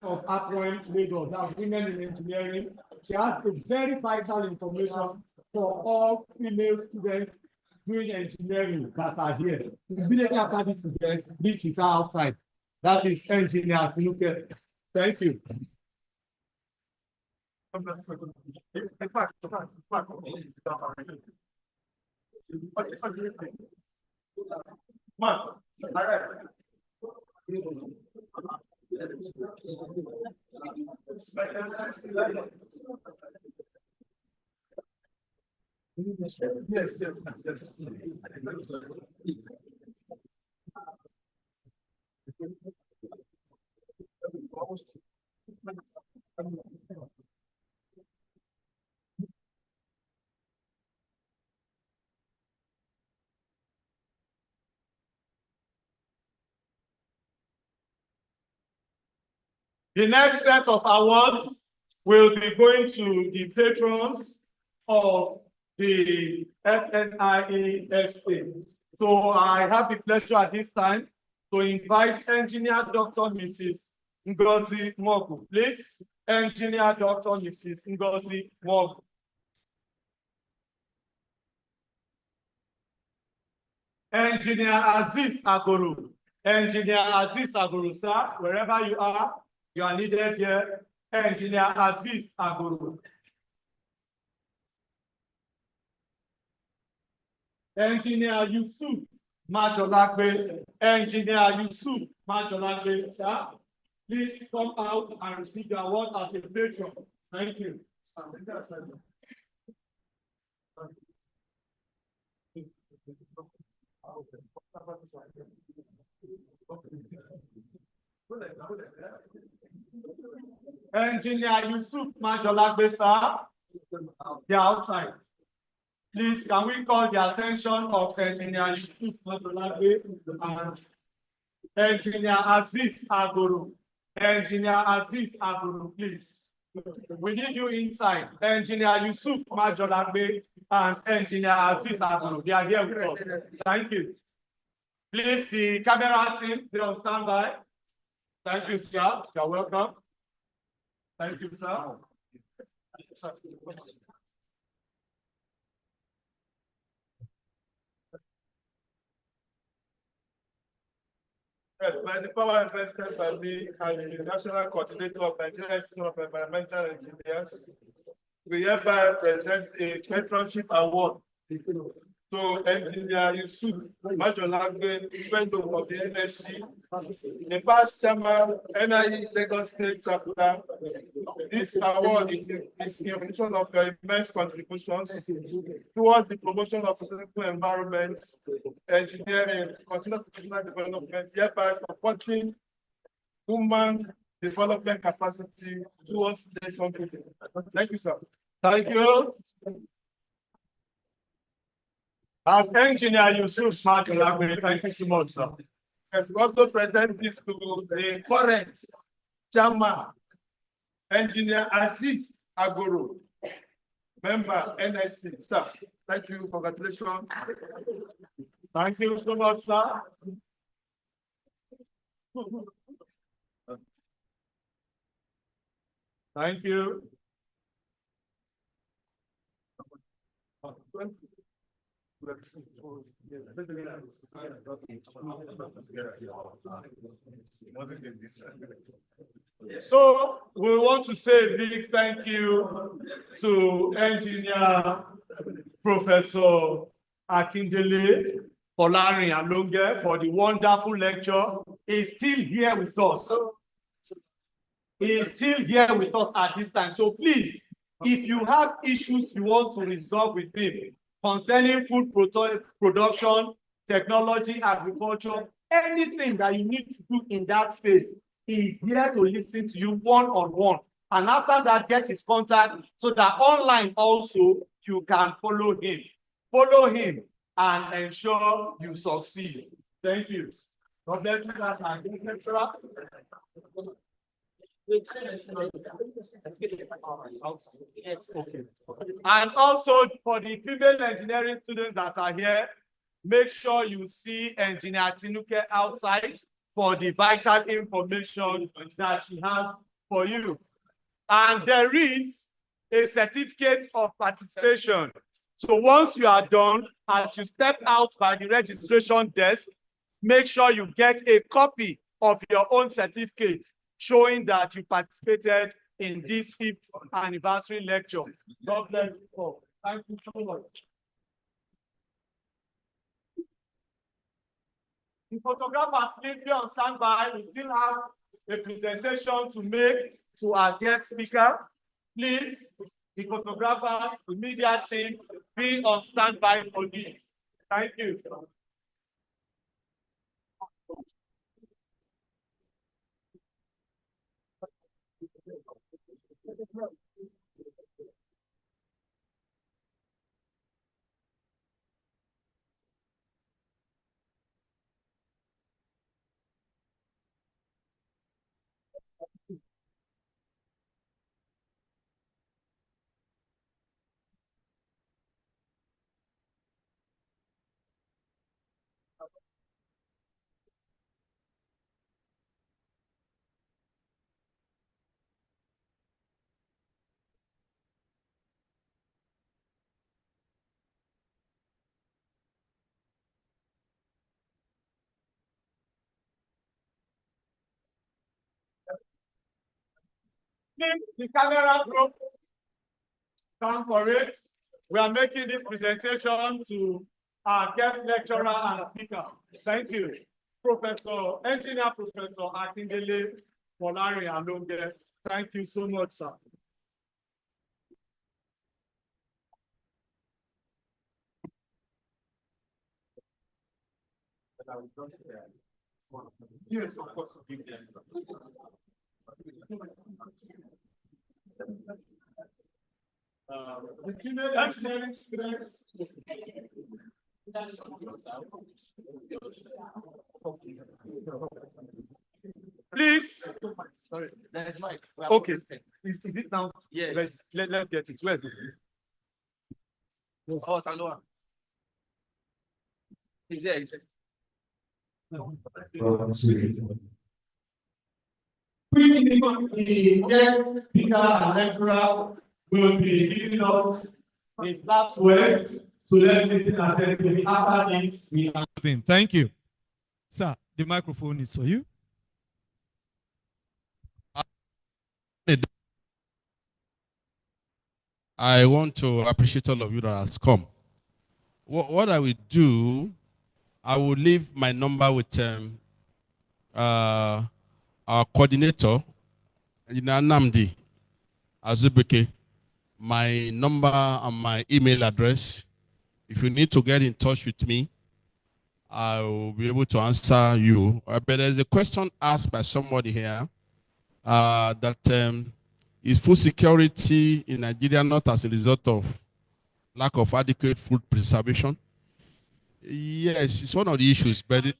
S2: of Apron Lagos, that's Women in Engineering. She has a very vital information for all female students doing engineering that are here. Immediately after this event, meet with her outside. That is Engineer Tinuke. Thank you.
S1: Yes, yes, yes.
S2: The next set of awards will be going to the patrons of the FNIESA. So I have the pleasure at this time to invite Engineer Dr. Mrs. Ngozi Mogu. Please, Engineer Dr. Mrs. Ngozi Mogu. Engineer Aziz Agoro. Engineer Aziz Agoro, sir, wherever you are needed here. Engineer Aziz Agoro. Engineer Yusuf Majolagbe. Engineer Yusuf Majolagbe, sir. Please come out and receive the award as a patron. Thank you. Engineer Yusuf Majolagbe, sir. They are outside. Please, can we call the attention of Engineer Yusuf Majolagbe and Engineer Aziz Agoro? Engineer Aziz Agoro, please. We need you inside. Engineer Yusuf Majolagbe and Engineer Aziz Agoro. They are here with us. Thank you. Please, the camera team, be on standby. Thank you, sir. You're welcome. Thank you, sir.
S6: Yes, by the power invested by me as the National Coordinator of Nigerian Institute of Environmental Engineers, we hereby present a patronship award to Engineer Yusuf Majolagbe, fellow of the NSC, the past chairman, NIE Lagos State Chapter. This award is in recognition of your immense contributions towards the promotion of sustainable environment, engineering, continuous professional development, hereby supporting human development capacity towards nation building. Thank you, sir.
S2: Thank you. As Engineer Yusuf Majolagbe, thank you so much, sir.
S6: Yes, we also present this to the current chairman, Engineer Aziz Agoro, member NSC. Sir, thank you. Congratulations.
S2: Thank you so much, sir. Thank you. So we want to say a big thank you to Engineer Professor Akindele Folarin Alonge for the wonderful lecture. He's still here with us. He is still here with us at this time. So please, if you have issues you want to resolve with him concerning food production, technology, agriculture, anything that you need to do in that space, he is here to listen to you one-on-one. And after that, get his contact so that online also you can follow him. Follow him and ensure you succeed. Thank you. God bless you, guys. Okay. And also for the female engineering students that are here, make sure you see Engineer Tinuke outside for the vital information that she has for you. And there is a certificate of participation. So once you are done, as you step out by the registration desk, make sure you get a copy of your own certificate showing that you participated in this 5th anniversary lecture. God bless you all. Thank you so much. The photographers, please be on standby. We still have a presentation to make to our guest speaker. Please, the photographers, the media team, be on standby for this. Thank you. Please, the camera group, come for it. We are making this presentation to our guest lecturer and speaker. Thank you. Engineer Professor Akindele Bolari Alonge. Thank you so much, sir. Yes, of course. The female engineering students. Please. Sorry, there's Mike. Okay. Is it now? Yeah. Let's get it. Where's it? Yes. Oh, Taloa. Is there? The guest speaker and lecturer will be giving us his last words. So let's listen attentively. After this, we are
S6: saying thank you. Sir, the microphone is for you.
S3: I want to appreciate all of you that has come. What I will do, I will leave my number with our coordinator, Namdi Azubike, my number and my email address. If you need to get in touch with me, I will be able to answer you. But there's a question asked by somebody here that is food security in Nigeria not as a result of lack of adequate food preservation? Yes, it's one of the issues, but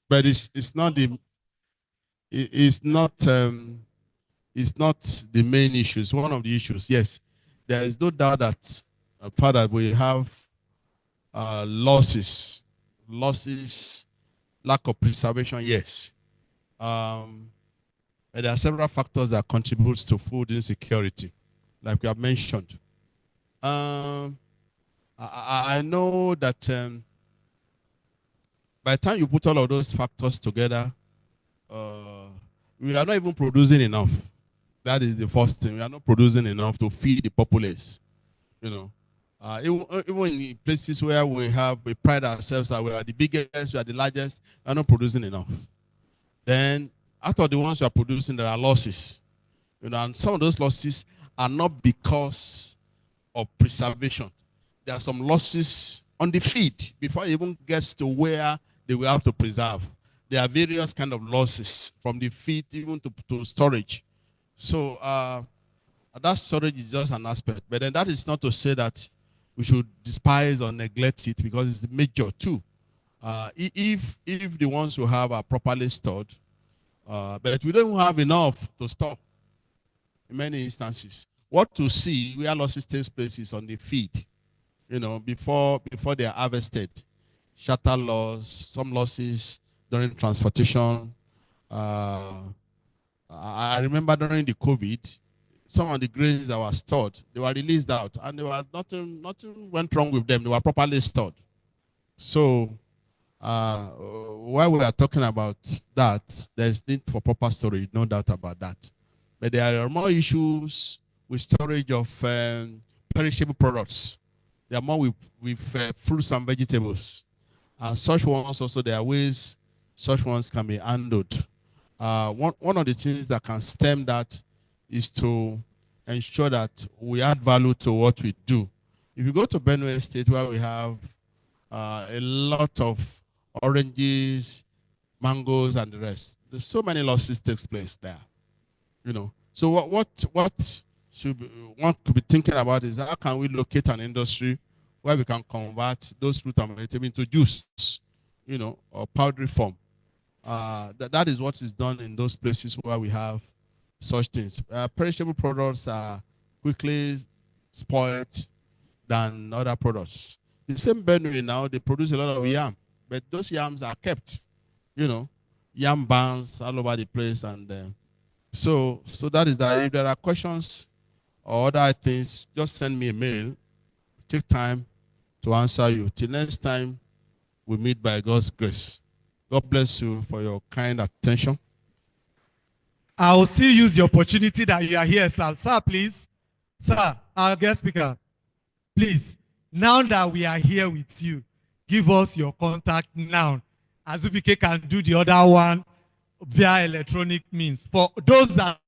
S3: it's not the main issue. It's one of the issues. Yes, there is no doubt that Father, we have losses, lack of preservation. Yes, and there are several factors that contribute to food insecurity, like we have mentioned. I know that by the time you put all of those factors together, we are not even producing enough. That is the first thing. We are not producing enough to feed the populace. You know, even in places where we pride ourselves that we are the biggest, we are the largest, we are not producing enough. Then, after the ones we are producing, there are losses. You know, and some of those losses are not because of preservation. There are some losses on the feed before it even gets to where they will have to preserve. There are various kind of losses from the feed even to storage. So that storage is just an aspect. But then that is not to say that we should despise or neglect it, because it's major too. If the ones we have are properly stored, but we don't have enough to store in many instances. What to see where losses takes place is on the feed. You know, before they are harvested, shatter loss, some losses during transportation, I remember during the COVID, some of the grains that were stored, they were released out, and they were nothing went wrong with them. They were properly stored. So while we are talking about that, there's need for proper storage, no doubt about that. But there are more issues with storage of perishable products. There are more with fruits and vegetables. And such ones also, there are ways such ones can be handled. One of the things that can stem that is to ensure that we add value to what we do. If you go to Benue State, where we have a lot of oranges, mangoes, and the rest, there's so many losses takes place there. You know, so what should one could be thinking about is how can we locate an industry where we can convert those fruit and vegetables into juice, you know, or powdery form. That is what is done in those places where we have such things. Perishable products are quickly spoiled than other products. The same Benue now, they produce a lot of yam, but those yams are kept, you know, yam banks all over the place. And so that is that. If there are questions or other things, just send me a mail. Take time to answer you. Till next time, we meet by God's grace. God bless you for your kind attention.
S2: I will still use the opportunity that you are here, sir. Sir, please. Sir, our guest speaker, please, now that we are here with you, give us your contact now. Azubike can do the other one via electronic means. For those that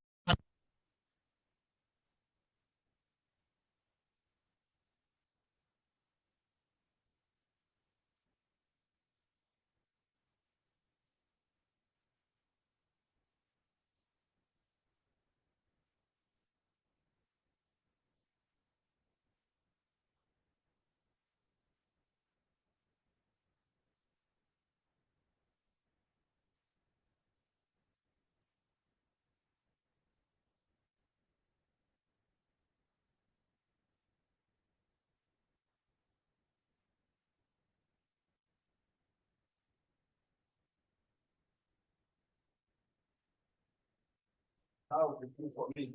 S1: How would you for me?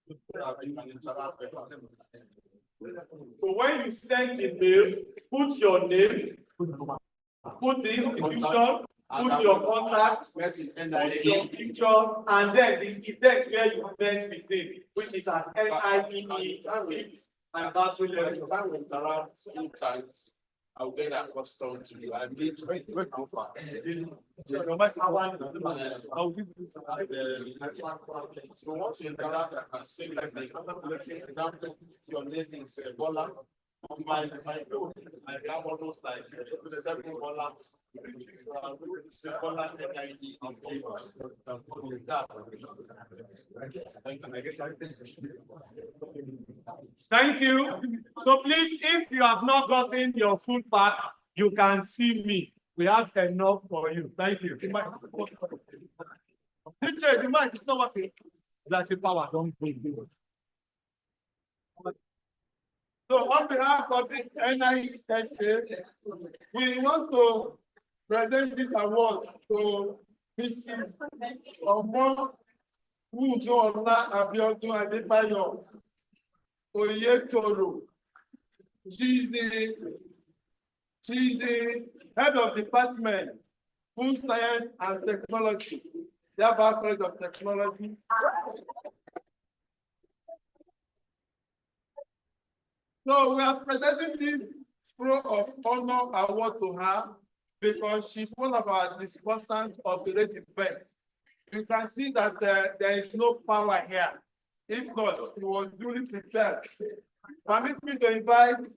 S1: So when you send the mail, put your name, put the institution, put your contact, put your picture, and then the event where you met with them, which is at NIEESA. And that's really the time we interact 2 times. I'll get accustomed to you. I mean, wait, go far. So no matter how I'll give you so once you interact, I can say like this. Example, your name is Bola. On my phone, I have almost like 7 Bola. Bola NID on paper. Thank you. So please, if you have not gotten your food pack, you can see me. We have enough for you. Thank you. The mic is not working. That's a power. Don't bring it. So on behalf of the NIEESA, we want to present this award to Mrs. Omo Ujola Abiodun Adebayo Oyetoro. She's the head of department, food science and technology, thereby college of technology. So we are presenting this Pro of Honor Award to her because she's one of our discussants of today's event. You can see that there is no power here. If not, she was duly prepared. Permit me to invite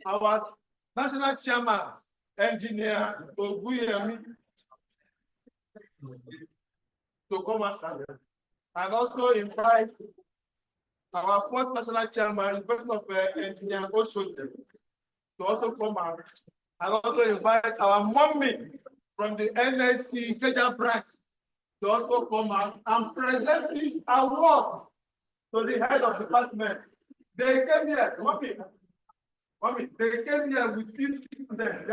S1: our national chairman, engineer Oguyemi, to come and also invite our 4th national chairman, the person of engineer Oshote, to also come out, and also invite our mommy from the NSC Federal branch to also come out and present this award to the head of department. They came here, mommy, they came here with 50 students.